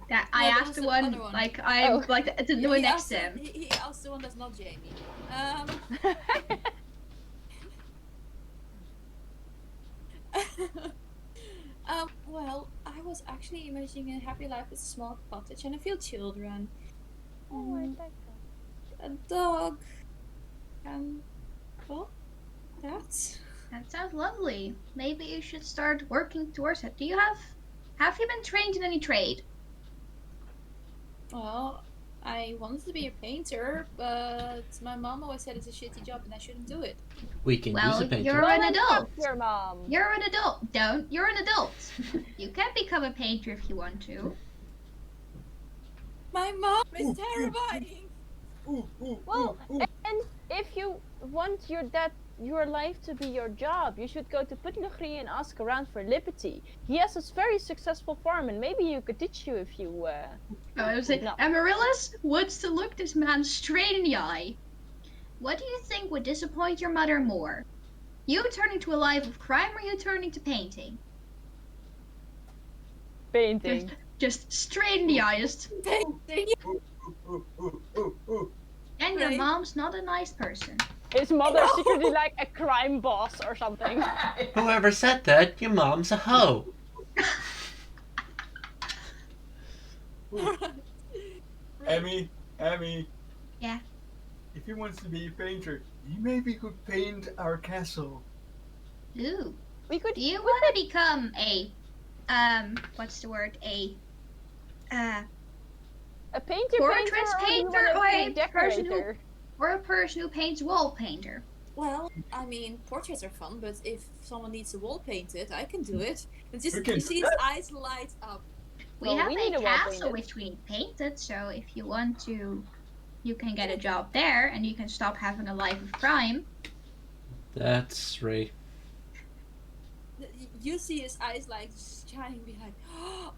S4: That I
S1: No, that
S4: asked
S1: was
S4: the
S1: the
S4: one,
S1: other one.
S4: like I
S3: Oh.
S4: like the
S1: He
S4: one next
S1: asked
S4: to him.
S1: He asked the one that's not Jamie. Well, I was actually imagining a happy life with a small cottage and a few children.
S3: Oh, I like that.
S1: A dog. And, well, that's...
S4: That sounds lovely. Maybe you should start working towards it. Have you been trained in any trade?
S1: Well, I wanted to be a painter, but my mom always said it's a shitty job and I shouldn't do it.
S2: We can use
S4: Well,
S2: a painter.
S4: you're
S3: Go
S4: an
S3: and
S4: adult.
S3: talk to your mom.
S4: You're an adult. You're an adult. You can become a painter if you want to.
S1: My mom is terrifying!
S3: Well, and if you want your life to be your job, you should go to Putnugri and ask around for Liberty. He has a very successful farm, and maybe you could teach you if you.
S4: I was like,
S3: No.
S4: Amaryllis wants to look this man straight in the eye. What do you think would disappoint your mother more? You turning to a life of crime or you turning to painting?
S3: Painting.
S4: Just straight in the eye. Just...
S1: Painting!
S4: And your
S1: Right.
S4: mom's not a nice person.
S3: His mother's secretly like a crime boss or something.
S2: Whoever said that, your mom's a hoe.
S7: Emmy.
S4: Yeah.
S7: If he wants to be a painter, he maybe could paint our castle.
S4: Ooh.
S3: We could.
S4: Do you want to become a, what's the word?
S3: A painter,
S4: Portraits painter or a person who-
S3: decorator.
S4: or a person who paints wall painter?
S1: Well, I mean, portraits are fun, but if someone needs a wall painted, I can do it. It's just,
S7: You can
S1: you see
S7: do
S1: his
S7: that.
S1: eyes light up.
S4: We
S3: Well,
S4: have
S3: we need
S4: a
S3: a wall
S4: castle
S3: painted.
S4: which we need painted, so if you want to, you can get a job there and you can stop having a life of crime.
S2: That's Ray.
S1: You see his eyes like shining, be like,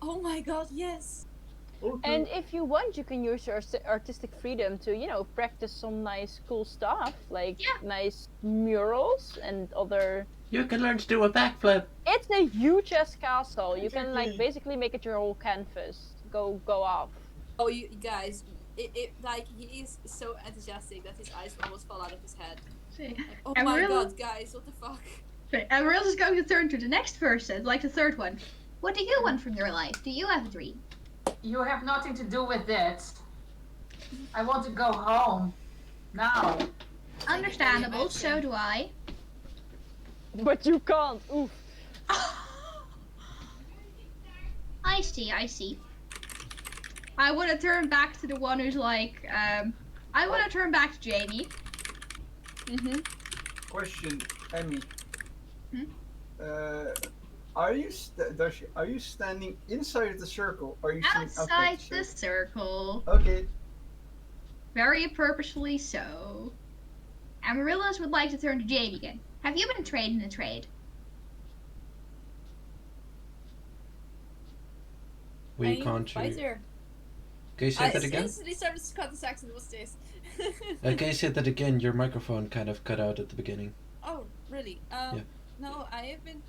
S1: oh my god, yes!
S3: And if you want, you can use your artistic freedom to, practice some nice, cool stuff, like
S4: Yeah.
S3: nice murals and other.
S2: You can learn to do a backflip.
S3: It's a huge ass castle. You can like
S7: Exactly.
S3: basically make it your whole canvas. Go off.
S1: Oh, you guys, like, he is so enthusiastic that his eyes almost fall out of his head. Like, oh
S4: And
S1: my
S4: really-
S1: god, guys, what the fuck?
S4: And we're just going to turn to the next person, like the third one. What do you want from your life? Do you have a dream?
S8: You have nothing to do with it. I want to go home. Now.
S4: Understandable, so do I.
S3: But you can't. Oof.
S4: I see. I want to turn back to the one who's like, I want to turn back to Jamie.
S3: Mhm.
S7: Question, Emmy.
S4: Hmm?
S7: Are you are you standing inside the circle or are you standing
S4: Outside
S7: outside
S4: the circle.
S7: Okay.
S4: Very purposefully so. Amaryllis would like to turn to Jamie again. Have you been trained in a trade?
S2: We
S1: I'm
S2: can't.
S1: fighter.
S2: Can you say
S1: I
S2: that again?
S1: instantly started to cut this accent. What's this?
S2: Can you say that again? Your microphone kind of cut out at the beginning.
S1: Oh, really?
S2: Yeah.
S1: No, I have been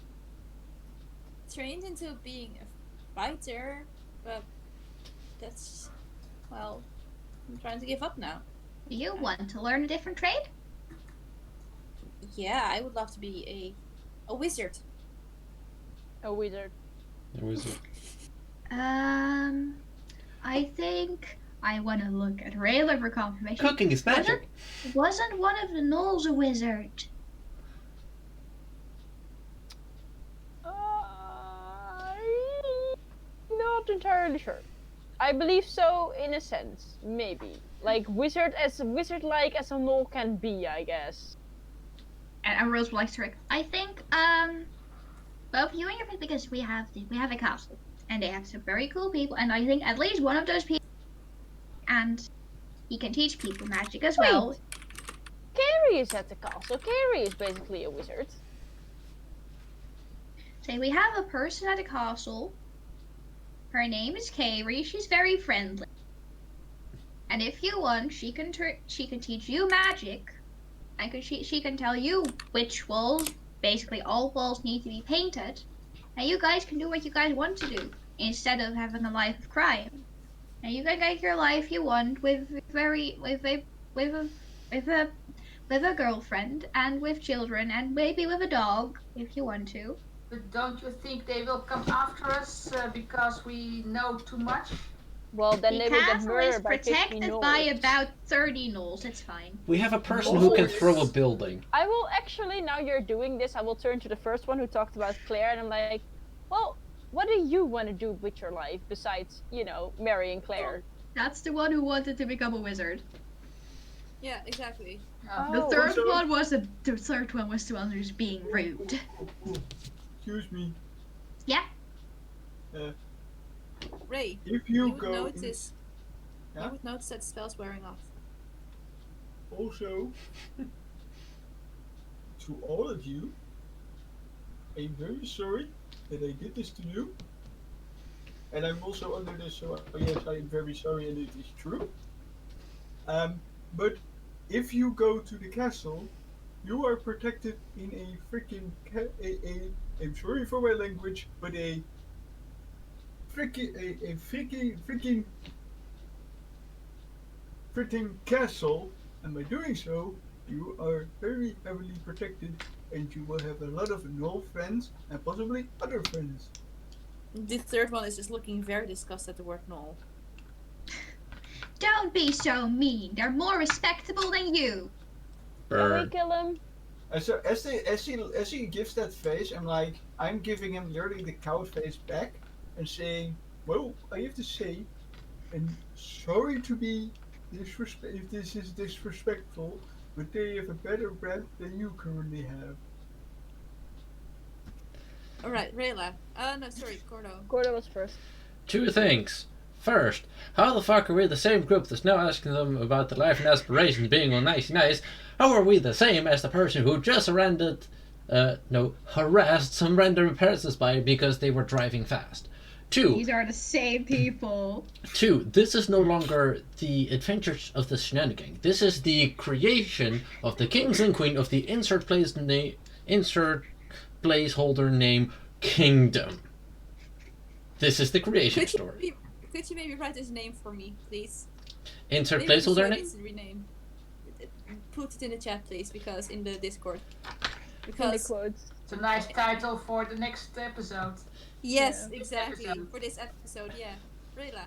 S1: trained into being a fighter, but that's, well, I'm trying to give up now.
S4: Do you want to learn a different trade?
S1: Yeah, I would love to be a wizard.
S3: A wizard.
S2: There was a...
S4: I think I want to look at Rayla for confirmation.
S2: Cooking is magic.
S4: Wasn't one of the gnolls a wizard?
S3: entirely sure. I believe so in a sense, maybe. Like wizard-like as a gnoll can be, I guess.
S4: And Rose likes to. I think both you and your friend, because we have a castle and they have some very cool people, and I think at least one of those people, and he can teach people magic as well.
S3: Carrie is at the castle. Carrie is basically a wizard.
S4: So we have a person at the castle. Her name is Carrie. She's very friendly. And if you want, she can teach you magic. And she can tell you which walls, basically all walls, need to be painted. And you guys can do what you guys want to do instead of having a life of crime. And you can get your life you want with a girlfriend and with children and maybe with a dog if you want to.
S8: But don't you think they will come after us because we know too much?
S3: Well, then they
S4: The
S3: will get
S4: castle is
S3: murdered by 50
S4: protected by
S3: gnolls.
S4: about 30 gnolls. It's fine.
S2: We have a person who can throw a building.
S3: I will actually, now you're doing this, I will turn to the first one who talked about Claire, and I'm like, well, what do you want to do with your life besides, marrying Claire?
S4: That's the one who wanted to become a wizard.
S1: Yeah, exactly.
S3: Oh.
S4: The third one was the one who's being rude.
S6: Excuse me.
S4: Yeah.
S1: Ray,
S6: If
S1: you
S6: you
S1: would
S6: go.
S1: notice.
S6: Yeah?
S1: You would notice that spell's wearing off.
S6: Also, to all of you, I'm very sorry that I did this to you. And I'm also under this, so yes, I am very sorry, and it is true. But if you go to the castle, you are protected in a freaking I'm sorry for my language, but a freaking castle, and by doing so, you are very heavily protected, and you will have a lot of gnoll friends and possibly other friends.
S1: The third one is just looking very disgusted at the word null.
S4: Don't be so mean. They're more respectable than you.
S3: Can we kill him?
S6: And so as he gives that face, I'm giving him literally the cow face back and saying, well, I have to say, and sorry to be if this is disrespectful, but they have a better brand than you currently have.
S1: Alright, Rayla. No, sorry, Gordo.
S3: Gordo was first.
S2: Two things. First, how the fuck are we the same group that's now asking them about their life and aspirations being all nice? How are we the same as the person who just harassed some random passersby because they were driving fast? Two.
S4: These are the same people.
S2: Two, this is no longer the adventures of the shenanigan. This is the creation of the kings and queen of the insert placeholder name Kingdom. This is the creation story.
S1: Could you maybe write his name for me, please?
S2: Insert
S1: Maybe
S2: placeholder
S1: the show
S2: name?
S1: needs to rename. Put it in the chat, please, because in the Discord.
S3: In the
S1: Because
S3: quotes.
S8: It's a nice title for the next episode.
S1: yes,
S3: Yeah.
S1: exactly
S8: Episode.
S1: for this episode. Yeah, Rayla.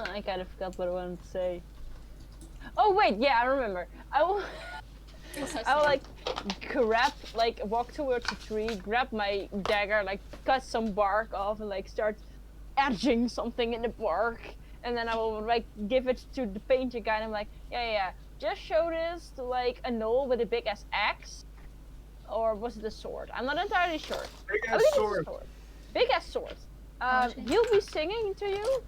S3: I kind of forgot what I wanted to say. Oh wait, yeah, I remember. I will walk towards a tree, grab my dagger, cut some bark off, and start edging something in the bark, and then I will give it to the painter guy, and I'm like, yeah, just show this to a gnoll with a big ass axe, or was it a sword? I'm not entirely sure.
S6: Big
S3: I
S6: ass
S3: think it's a
S6: sword.
S3: Big ass sword. He'll be singing to you.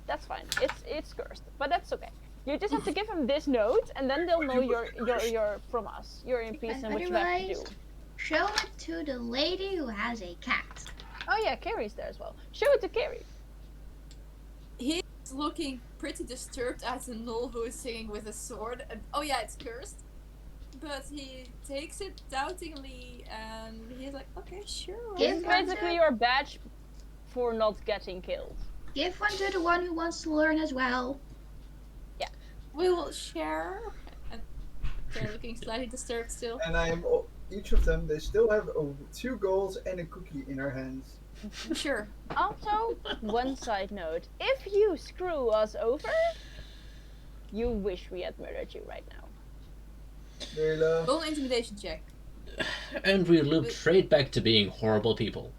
S3: That's fine. It's cursed, but that's okay. You just have to give him this note, and then they'll know you're from us. You're in peace, and what you have to do.
S4: Show it to the lady who has a cat.
S3: Oh yeah, Carrie's there as well. Show it to Carrie.
S1: He's looking pretty disturbed at the null who is singing with a sword. And, oh yeah, it's cursed. But he takes it doubtingly, and he's like, okay, sure.
S4: Give
S3: It's
S4: one
S3: basically
S4: to-
S3: your badge for not getting killed.
S4: Give one to the one who wants to learn as well.
S1: We will share. And they're looking slightly disturbed still.
S7: And each of them, they still have 2 goals and a cookie in our hands.
S1: Sure.
S3: Also, one side note: if you screw us over, you wish we had murdered you right now.
S7: Layla.
S1: Roll an intimidation check.
S2: And we loop straight back to being horrible people.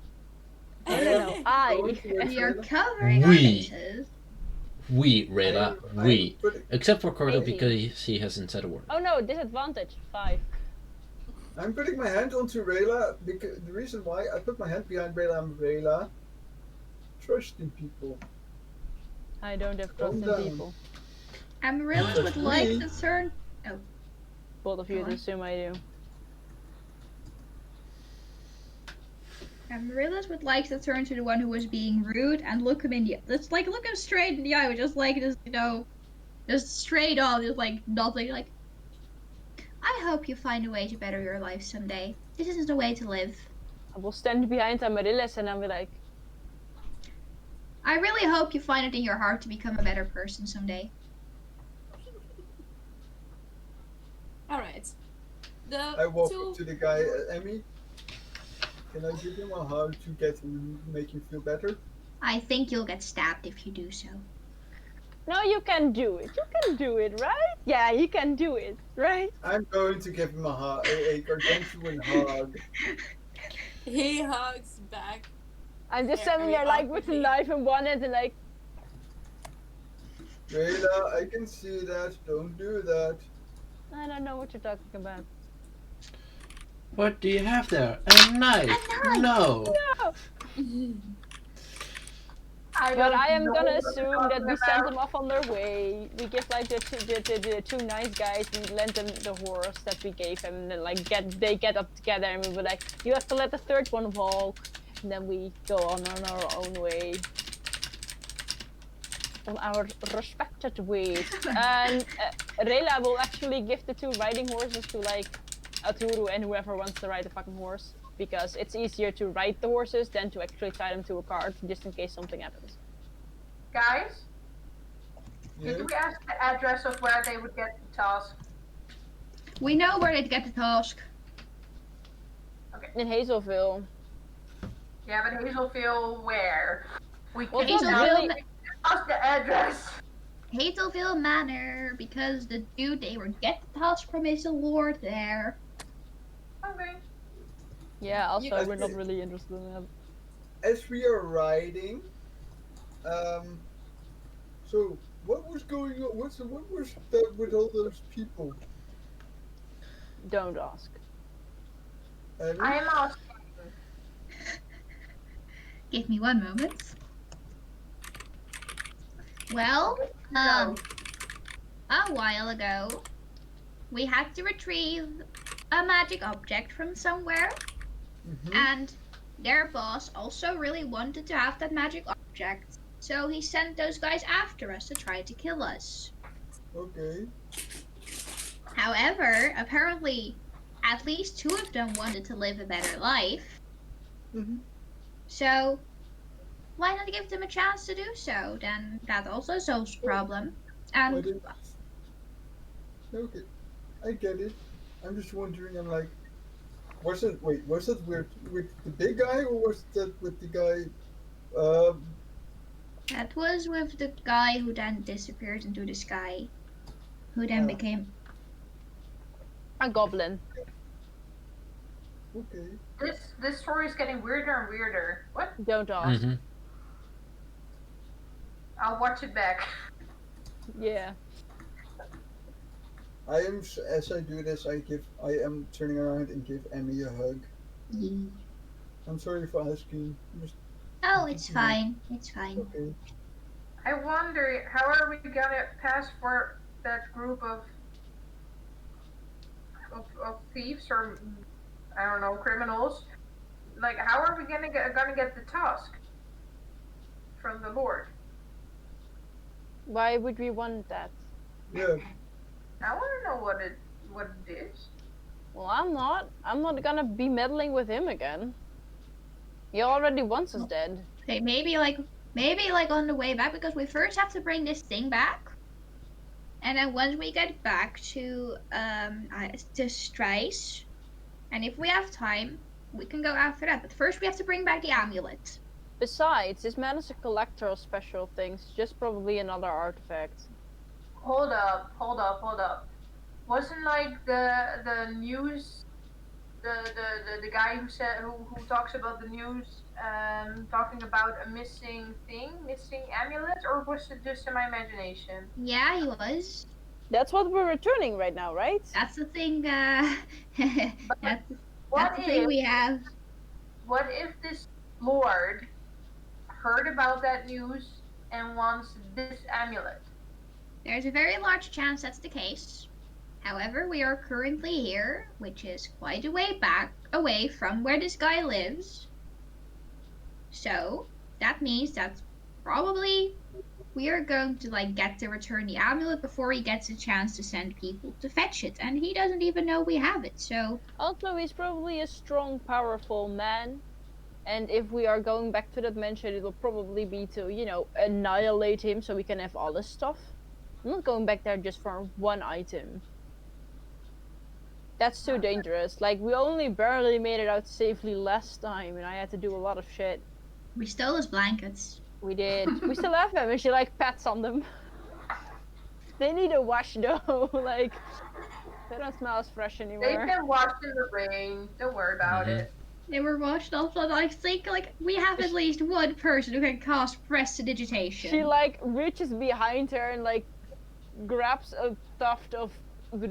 S3: No, I.
S7: going towards
S4: We are
S7: Rayla.
S4: covering our
S2: We.
S4: bases.
S2: We, Rayla, we. Except for Cordo
S3: Easy.
S2: because he hasn't said a word.
S3: Oh no, disadvantage 5.
S7: I'm putting my hand onto Rayla because the reason why I put my hand behind Rayla and Rayla, trust in people.
S3: I don't have
S7: Calm
S3: trust in
S7: down.
S3: people.
S4: Amaryllis would like to turn.
S3: Both of you
S4: Go on.
S3: assume I do.
S4: Amaryllis would like to turn to the one who was being rude and look him in the. Let's like look him straight in the eye, just like just just straight on, just like nothing. Like, I hope you find a way to better your life someday. This isn't the way to live.
S3: I will stand behind Amaryllis and I'll be like,
S4: I really hope you find it in your heart to become a better person someday.
S1: Alright.
S7: I walk
S1: two
S7: up to the guy, Emmy. Can I give him a hug to make him feel better?
S4: I think you'll get stabbed if you do so.
S3: no, you can do it. You can do it, right? Yeah, you can do it, right?
S7: I'm going to give him a gargantuan hug.
S1: He hugs back.
S3: I'm just
S1: Very
S3: standing there like with a
S1: awkwardly.
S3: knife in one hand and like,
S7: Rayla, I can see that. Don't do that.
S3: I don't know what you're talking about.
S2: What do you have there? A knife?
S4: A knife!
S2: No.
S3: No!
S5: I
S3: But
S5: don't
S3: I am
S5: know
S3: gonna
S5: what you're
S3: assume that
S5: talking
S3: we send
S5: about.
S3: them off on their way. We give like the two nice guys, we lend them the horse that we gave them, and then like they get up together and we were like, you have to let the third one walk, and then we go on our own way. On our respected ways. And Rayla will actually give the two riding horses to like Aturu and whoever wants to ride the fucking horse. Because it's easier to ride the horses than to actually tie them to a cart just in case something happens.
S5: Guys,
S7: Yeah?
S5: did we ask the address of where they would get the task?
S4: We know where they'd get the task.
S3: In Hazelville.
S5: Yeah, but Hazelville where? We
S3: Well,
S5: can't
S3: it's not
S5: tell
S3: really-
S5: us the address.
S4: Hazelville Manor, because the dude they would get the task from is a lord there.
S5: Okay.
S3: Yeah, also
S7: Yeah,
S3: we're not
S7: okay.
S3: really interested in that.
S7: As we are riding, so what was going on? What was that with all those people?
S3: Don't ask.
S7: Emmy?
S5: I am asking.
S4: Give me one moment. Well,
S5: No.
S4: a while ago, we had to retrieve a magic object from somewhere,
S7: Mhm.
S4: and their boss also really wanted to have that magic object, so he sent those guys after us to try to kill us.
S7: Okay.
S4: However, apparently, at least two of them wanted to live a better life,
S7: Mhm.
S4: so why not give them a chance to do so? Then that also solves the problem.
S7: Why
S4: And
S7: did- Okay, I get it. I'm just wondering. I'm like, was it with the big guy or was that with the guy?
S4: that was with the guy who then disappeared into the sky, who then
S7: Oh.
S4: became.
S3: A goblin.
S7: Okay.
S5: This story is getting weirder and weirder. What?
S3: Don't ask.
S2: Mm-hmm.
S5: I'll watch it back.
S3: Yeah.
S7: As I do this, I am turning around and give Emmy a hug.
S4: Yee.
S7: I'm sorry for asking. Just
S4: Oh, it's fine. It's fine.
S7: okay.
S5: I wonder how are we gonna pass for that group of thieves or I don't know criminals? Like how are we gonna get the task from the Lord?
S3: Why would we want that?
S7: Yeah.
S5: I want to know what it is.
S3: Well, I'm not. I'm not gonna be meddling with him again. He already wants us dead.
S4: Okay, maybe like on the way back, because we first have to bring this thing back, and then once we get back to Strice, and if we have time, we can go after that. But first, we have to bring back the amulet.
S3: Besides, this man is a collector of special things, just probably another artifact.
S5: Hold up. Wasn't like the news, the guy who talks about the news talking about a missing amulet, or was it just in my imagination?
S4: Yeah, he was.
S3: That's what we're returning right now, right?
S4: That's the thing.
S5: But
S4: That's
S5: what
S4: the thing
S5: if
S4: we have.
S5: this lord heard about that news and wants this amulet?
S4: There's a very large chance that's the case. However, we are currently here, which is quite a way back away from where this guy lives. So that means that probably we are going to get to return the amulet before he gets a chance to send people to fetch it, and he doesn't even know we have it. So
S3: Also, he's probably a strong, powerful man. And if we are going back to that mansion, it will probably be to, annihilate him so we can have all his stuff. I'm not going back there just for one item. That's too dangerous. Like, we only barely made it out safely last time, and I had to do a lot of shit.
S4: we stole his blankets.
S3: We did. We still have them, and she, pats on them. They need a wash, though. Like, they don't smell as fresh
S5: They
S3: anymore.
S5: can wash in the rain. Don't worry about it.
S4: They were washed off, and I think we have at least one person who can cast prestidigitation.
S3: She, reaches behind her and, grabs a tuft of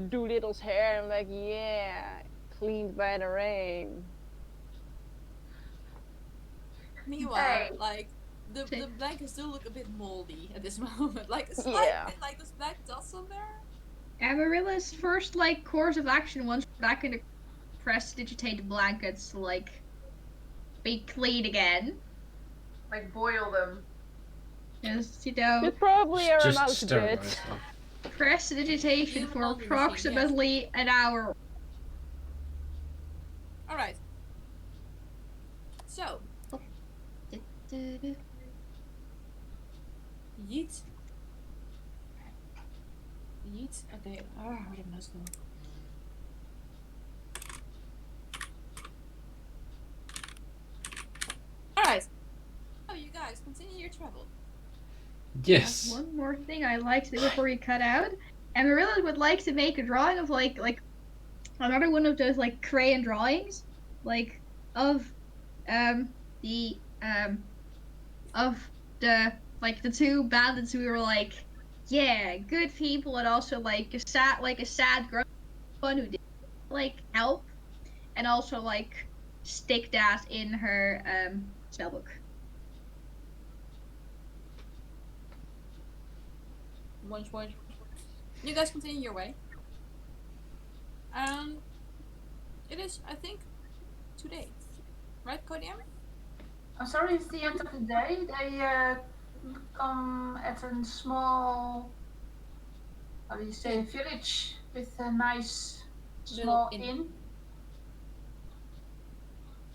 S3: Doolittle's hair and yeah, cleaned by the rain.
S1: Meanwhile, the blankets do look a bit moldy at this moment. A slight bit, there's black dust on there.
S4: Amarilla's first course of action once we're back in the prestidigitate the blankets to be clean again.
S5: Boil them.
S4: Just
S3: It's probably a
S2: Just
S3: remote
S2: sterilize
S3: bit.
S2: them.
S4: Prestidigitation for approximately an hour.
S1: Alright. So. Yeet. Yeet. Okay. Where did my mouse go? Alright. So you guys continue your travel.
S2: Yes.
S4: One more thing I'd like to do before we cut out. Amarilla would like to make a drawing of another one of those crayon drawings, of the two bandits who were yeah, good people, and also a sad grown one who did help, and also stick that in her spellbook.
S1: Munch. You guys continue your way. It is, I think, today. Right, Kodiam?
S8: I'm sorry, it's the end of the day. They come at a small, how do you say, village with a nice small inn.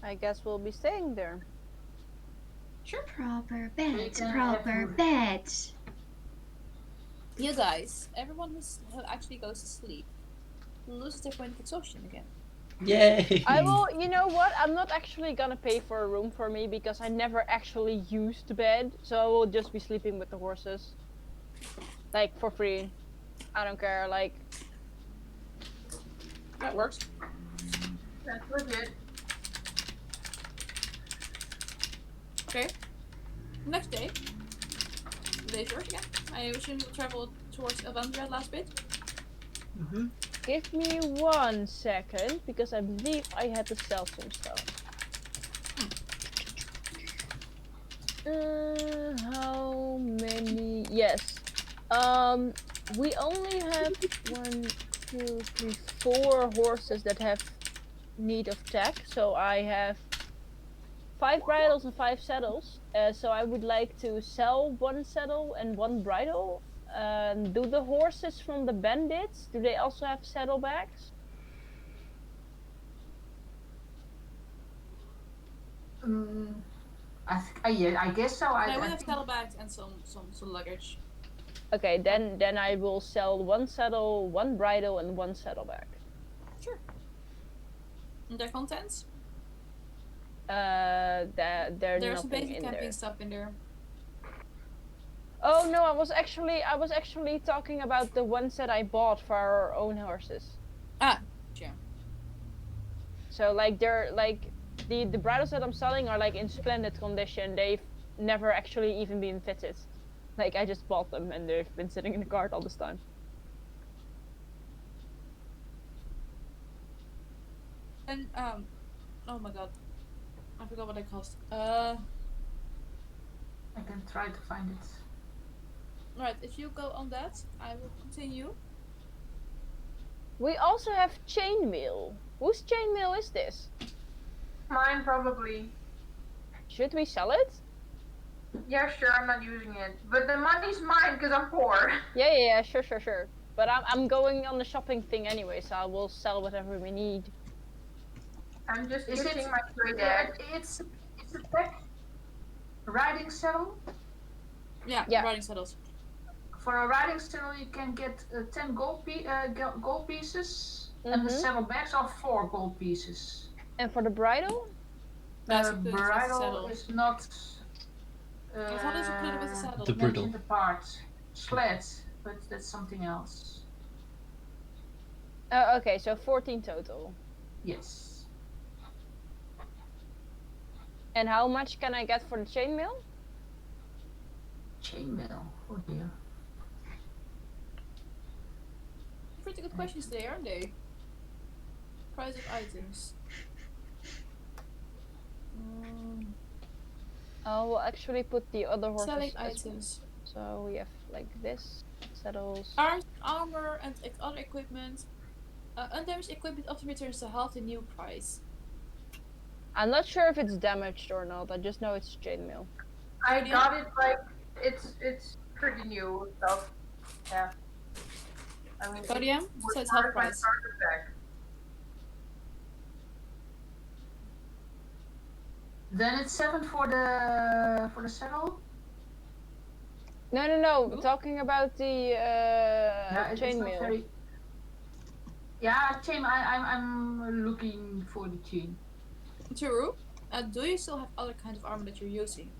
S3: I guess we'll be staying there.
S1: Sure.
S4: Proper beds.
S1: You guys, everyone who actually goes to sleep loses their point of exhaustion again.
S2: Yay!
S3: I will, you know what? I'm not actually gonna pay for a room for me because I never actually used the bed, so I will just be sleeping with the horses. For free. I don't care,
S1: That works.
S5: That's legit.
S1: Okay. Next day. The day's yours again. I assume you'll travel towards Avandria last bit.
S7: Mm-hmm.
S3: Give me 1 second, because I believe I had to sell some stuff. How many? Yes. We only have 1, 2, 3, 4 horses that have need of tech. So I have 5 bridles and 5 saddles. So I would like to sell 1 saddle and 1 bridle. Do the horses from the bandits, do they also have saddlebags?
S8: I guess so.
S1: I would have saddlebags and some luggage.
S3: Okay, then I will sell 1 saddle, 1 bridle, and 1 saddlebag.
S1: Sure. And their contents?
S3: There's
S1: There's some
S3: nothing
S1: basic
S3: in
S1: camping
S3: there.
S1: stuff in there.
S3: Oh no, I was actually talking about the ones that I bought for our own horses.
S1: Ah, sure.
S3: So they're the bridles that I'm selling are like in splendid condition. They've never actually even been fitted. Like I just bought them and they've been sitting in the cart all this time.
S1: And oh my god, I forgot what they cost.
S8: I can try to find it.
S1: Right, if you go on that, I will continue.
S3: We also have chainmail. Whose chainmail is this?
S5: Mine probably.
S3: Should we sell it?
S5: Yeah, sure. I'm not using it, but the money's mine because I'm poor.
S3: Yeah, sure. But I'm going on the shopping thing anyway, so I will sell whatever we need.
S5: I'm just
S8: Is
S5: itching
S8: it?
S5: my trade
S8: Yeah,
S5: egg.
S8: it's a pack. Riding saddle.
S1: Yeah,
S3: Yeah.
S1: riding saddles.
S8: For a riding saddle, you can get 10 gold pieces, and the saddle bags are 4 gold pieces.
S3: And for the bridle?
S1: That's
S8: The
S1: included with the
S8: bridle
S1: saddle.
S8: is not.
S1: I thought it was included with the saddle.
S2: The bridle.
S8: Mentioned apart. Sled, but that's something else.
S3: Oh, okay, so 14 total.
S8: Yes.
S3: And how much can I get for the chainmail?
S8: Chainmail. Oh dear.
S1: Pretty good questions today, aren't they? Price of items.
S3: I will actually put the other horses
S1: Selling
S3: as well.
S1: items.
S3: So we have like this, saddles.
S1: Arms, armor, and other equipment. Undamaged equipment often returns to half the new price.
S3: I'm not sure if it's damaged or not. I just know it's chainmail.
S5: I got it like it's pretty new stuff. Yeah. I mean,
S1: Podium?
S5: was
S1: So it's
S5: part
S1: half
S5: of my
S1: price.
S5: starter pack.
S8: Then it's 7 for the saddle.
S3: No. Talking about the
S8: It's not
S3: chainmail.
S8: very. Yeah, chain. I'm looking for the chain.
S1: True. Do you still have other kind of armor that you're using?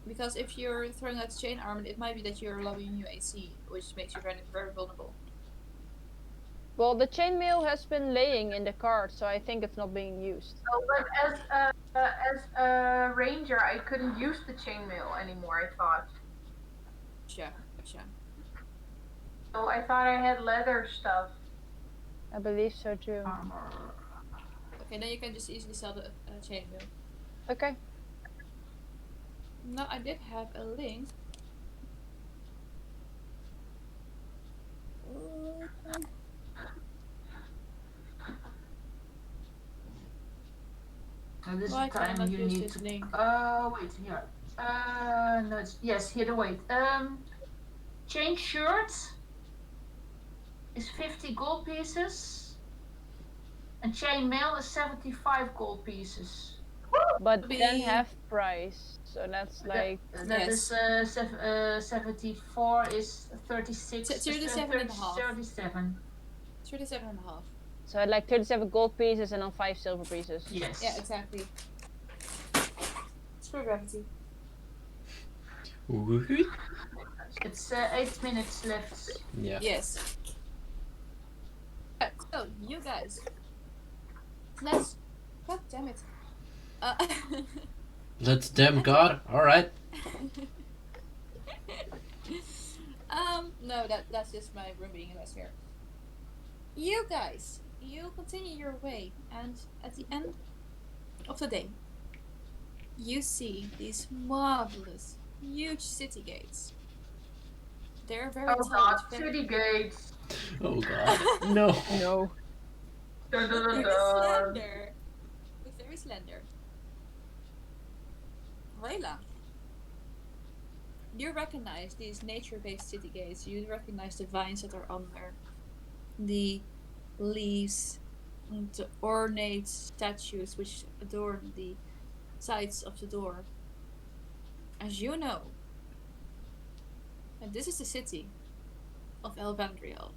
S1: Because if you're throwing out chain armor, it might be that you're lowering your AC, which makes you very, very vulnerable.
S3: Well, the chainmail has been laying in the cart, so I think it's not being used.
S5: Oh, but as a ranger, I couldn't use the chainmail anymore. I thought.
S1: Sure.
S5: So I thought I had leather stuff.
S3: I believe so too.
S8: Armor.
S1: Okay, then you can just easily sell the chainmail.
S3: Okay.
S1: Now I did have a link.
S8: Now this
S1: Why
S8: is the
S1: can I
S8: time
S1: not
S8: you
S1: use
S8: need
S1: this
S8: to.
S1: link?
S8: Wait here. No, yes, here. Wait. Chain shirt is 50 gold pieces, and chain mail is 75 gold pieces.
S3: But
S1: Be-
S3: then half price, so that's like
S8: That is 74 is 36.
S1: 37 and a half.
S8: 37.
S1: 37 and a half.
S3: so I'd like 37 gold pieces and on 5 silver pieces.
S8: Yes.
S1: Yeah, exactly. Screw gravity.
S2: Woohoo.
S8: It's 8 minutes left.
S2: Yeah.
S1: Yes. So, you guys. Let's. God damn it.
S2: Let's damn God. Alright.
S1: No, that's just my room being a mess here. You guys, you continue your way, and at the end of the day, you see these marvelous, huge city gates. They're very
S5: Oh
S1: tall.
S5: god,
S1: with very,
S5: city gates.
S2: Oh God. No.
S3: No.
S5: Dun, dun, dun,
S1: very
S5: dun.
S1: slender. With very slender. Layla, you recognize these nature-based city gates. You recognize the vines that are on there, the leaves, and the ornate statues which adorn the sides of the door. As you know, and this is the city of Elvandriel.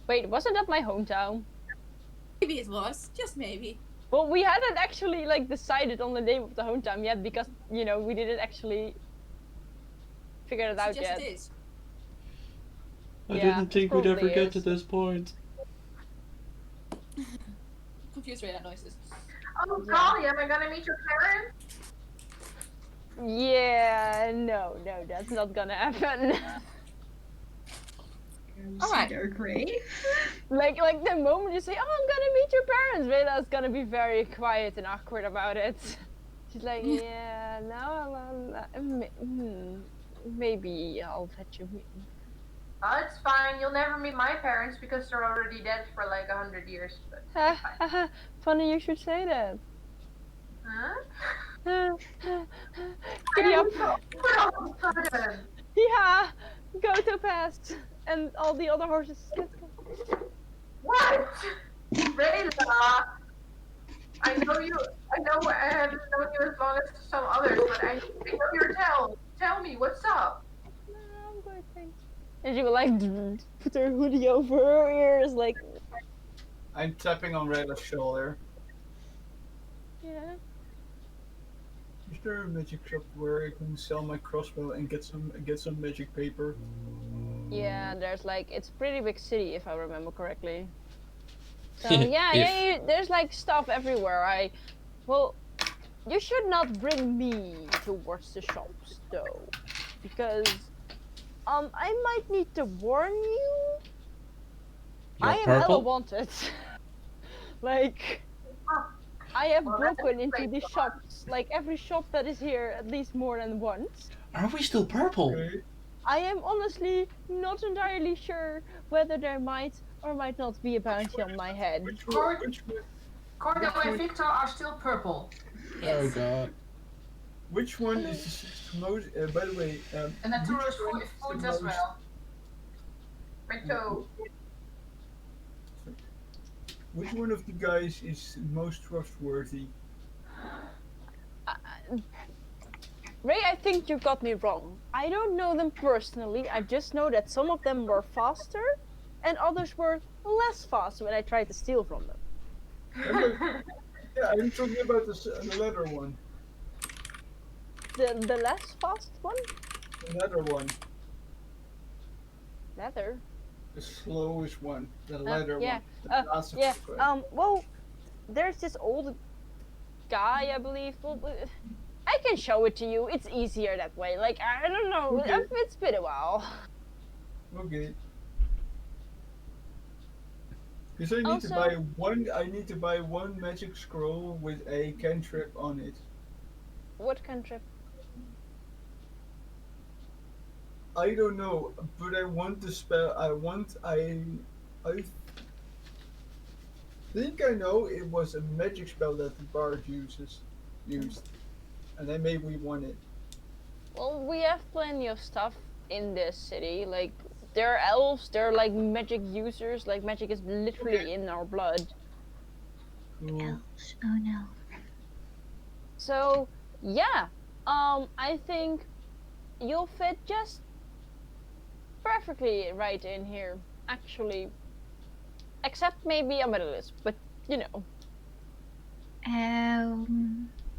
S3: Wait, wasn't that my hometown?
S1: Maybe it was, just maybe.
S3: Well, we hadn't actually like decided on the name of the hometown yet because we didn't actually figure it out
S1: Suggest
S3: yet.
S1: it is.
S2: I
S3: Yeah,
S2: didn't think we'd ever
S3: probably
S2: get
S3: is.
S2: to this point.
S1: confused by that noises.
S5: Oh,
S3: Yeah.
S5: Golly, am I gonna meet your parents?
S3: Yeah, no, that's not gonna happen.
S1: Alright.
S4: Their grave.
S3: like the moment you say, "Oh, I'm gonna meet your parents," Vela's gonna be very quiet and awkward about it. She's like, "Yeah, now maybe I'll let you meet."
S5: Oh, it's fine. You'll never meet my parents because they're already dead for like 100 years. But it's fine.
S3: Funny you should say that.
S5: Huh?
S3: Giddy up.
S5: What all of a sudden?
S3: Yeah, go to past and all the other horses. Let's go.
S5: What? Rayla, I know I haven't known you as long as some others, but I know your tale. Tell me, what's up?
S3: No, I'm good, thanks. And she will like put her hoodie over her ears, like,
S7: I'm tapping on Rayla's shoulder.
S3: yeah.
S7: Is there a magic shop where I can sell my crossbow and get some magic paper?
S3: Yeah, there's like, it's a pretty big city if I remember correctly. So there's like stuff everywhere. Well, you should not bring me towards the shops though, because I might need to warn you. I am hella
S2: purple?
S3: wanted. Like, I have
S5: Well, that's
S3: broken into
S5: great.
S3: these shops, like every shop that is here at least more than once.
S2: Are we still purple?
S7: Okay.
S3: I am honestly not entirely sure whether there might or might not be a bounty on my head.
S7: Which one?
S8: Cordo and Victor are still purple.
S2: Oh god.
S7: Which one is the most? By the way,
S8: And that
S7: which
S8: is
S7: one is the
S8: food as
S7: most-
S8: well.
S5: Rito.
S7: Which one of the guys is most trustworthy?
S3: Ray, I think you got me wrong. I don't know them personally. I just know that some of them were faster and others were less fast when I tried to steal from them.
S7: Yeah, I'm talking about the latter one.
S3: The less fast one?
S7: The latter one.
S3: Leather.
S7: The slowest one. The latter
S3: yeah.
S7: one. The last
S3: Yeah.
S7: one.
S3: Well, there's this old guy, I believe. Well, I can show it to you. It's easier that way. Like, I don't know.
S7: Okay.
S3: It's been a while.
S7: Okay. Because I need
S3: Also-
S7: to buy one. I need to buy one magic scroll with a cantrip on it.
S3: What cantrip?
S7: I don't know, but I want the spell. I think I know it was a magic spell that the bard used, and then maybe we won it.
S3: Well, we have plenty of stuff in this city. Like, there are elves, they're like magic users. Like, magic is literally in our blood.
S7: Cool.
S4: Elves. Oh no.
S3: So, yeah. I think you'll fit just perfectly right in here, actually. Except maybe Amaryllis, but you know.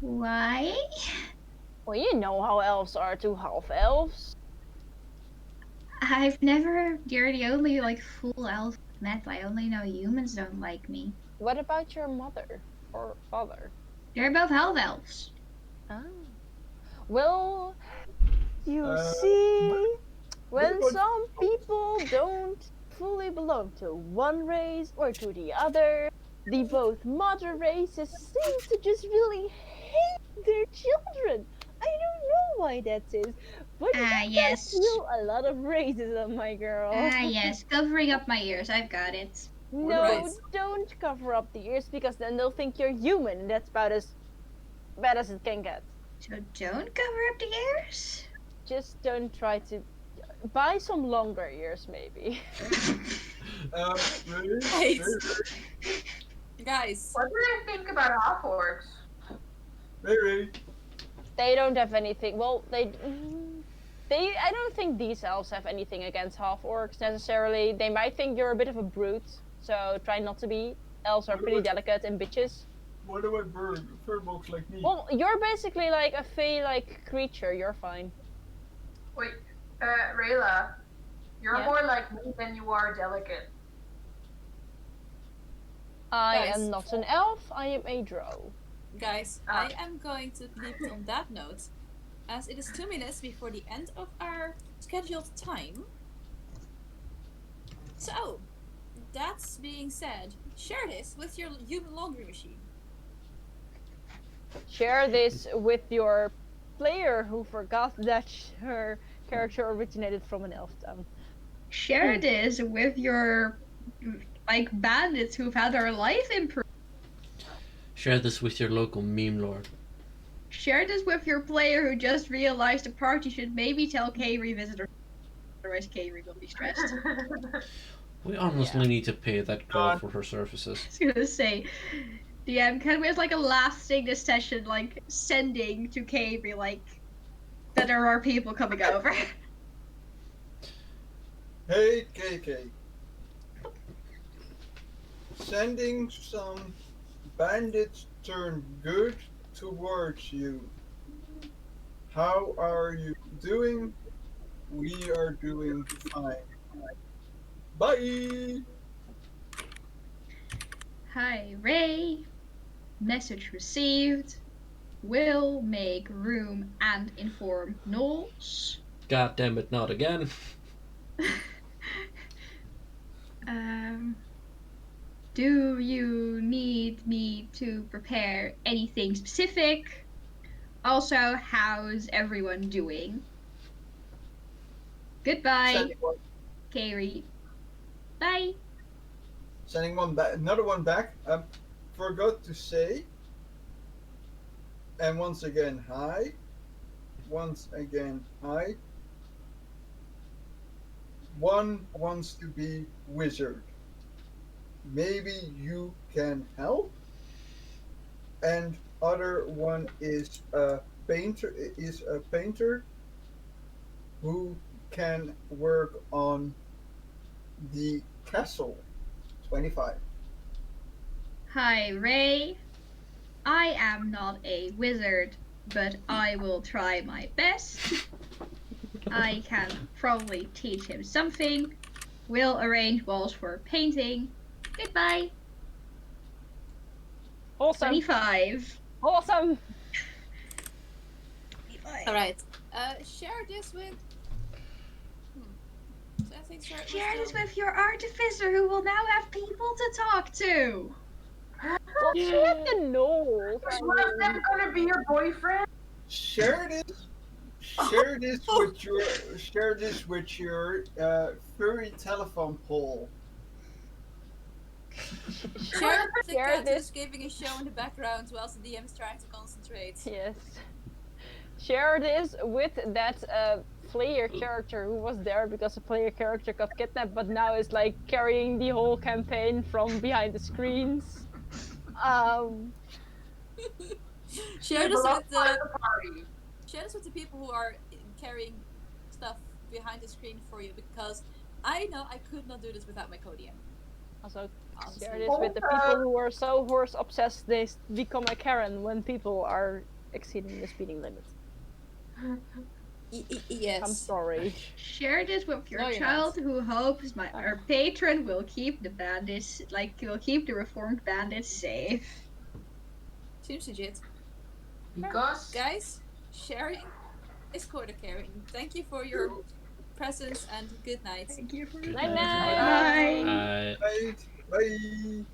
S4: Why?
S3: Well, you know how elves are to half elves.
S4: I've never. You're the only like full elf I've met. I only know humans don't like me.
S3: What about your mother or father?
S4: They're both half elves.
S3: Ah. Well, you
S7: Uh,
S3: see, when
S7: about-
S3: some people don't fully belong to one race or to the other, the both mother races seem to just really hate their children. I don't know why that is, but
S4: Yes.
S3: feel a lot of racism, my girl.
S4: Yes. Covering up my ears. I've got it.
S3: No,
S1: Right.
S3: don't cover up the ears because then they'll think you're human, and that's about as bad as it can get.
S4: So don't cover up the ears.
S3: Just don't try to buy some longer ears, maybe.
S7: Really?
S1: Right.
S7: Really?
S1: Guys.
S5: What do you think about half orcs?
S7: Really?
S3: They don't have anything. Well, they. I don't think these elves have anything against half orcs necessarily. They might think you're a bit of a brute, so try not to be. Elves are pretty delicate and bitches.
S7: What about furbolgs like me?
S3: Well, you're basically like a fey-like creature. You're fine.
S5: Wait, Rayla, you're
S3: Yeah?
S5: more like me than you are delicate.
S3: I
S1: Guys.
S3: am not an elf, I am a drow.
S1: Guys, I am going to leave it on that note, as it is 2 minutes before the end of our scheduled time. So, that's being said, share this with your human laundry machine.
S3: Share this with your player who forgot that her character originated from an elf town.
S4: Share this with your like bandits who've had their life improved.
S2: Share this with your local meme lord.
S4: Share this with your player who just realized the party should maybe tell Kay revisit, otherwise Kay will be stressed.
S2: We honestly need to pay that girl for her services.
S4: I was gonna say, DM, can we have like a last thing this session, like sending to Kay, be like that there are people coming over.
S7: Hey, KK. Sending some bandits turned good towards you. How are you doing? We are doing fine. Bye!
S4: Hi, Ray. Message received. Will make room and inform Knowles.
S2: God damn it, not again.
S4: Do you need me to prepare anything specific? Also, how's everyone doing? Goodbye, Carrie. Bye.
S7: Sending one back, another one back. Forgot to say. And once again, hi. Once again, hi. One wants to be wizard. Maybe you can help. And other one is a painter. Who can work on the castle. 25.
S4: Hi, Ray. I am not a wizard, but I will try my best. I can probably teach him something. We'll arrange walls for painting. Goodbye.
S3: Awesome.
S4: 25.
S3: Awesome.
S1: Alright. Share this with... So I think
S4: Share this with your artificer who will now have people to talk to.
S3: Well, share the Knowles.
S5: Is one of them gonna be your boyfriend?
S7: Share this with your furry telephone pole.
S1: Share the
S3: Share
S1: cat
S3: this.
S1: is giving a show in the background whilst the DM is trying to concentrate.
S3: Yes. Share this with that player character who was there because the player character got kidnapped, but now is like carrying the whole campaign from behind the screens.
S1: Share this with the party. Share this with the people who are carrying stuff behind the screen for you, because I know I could not do this without my Codium.
S3: Also, share this with the people who are so horse obsessed they become a Karen when people are exceeding the speeding limit.
S1: Yes.
S3: I'm sorry.
S4: Share this with your child who hopes our patron will keep the bandits, will keep the reformed bandits safe.
S1: Seems legit.
S8: Because
S1: Guys, sharing is quarter caring. Thank you for your presence and good night.
S4: Thank you for
S2: Good
S3: Night
S2: night.
S3: night.
S4: Bye.
S2: Bye.
S7: Bye. Bye.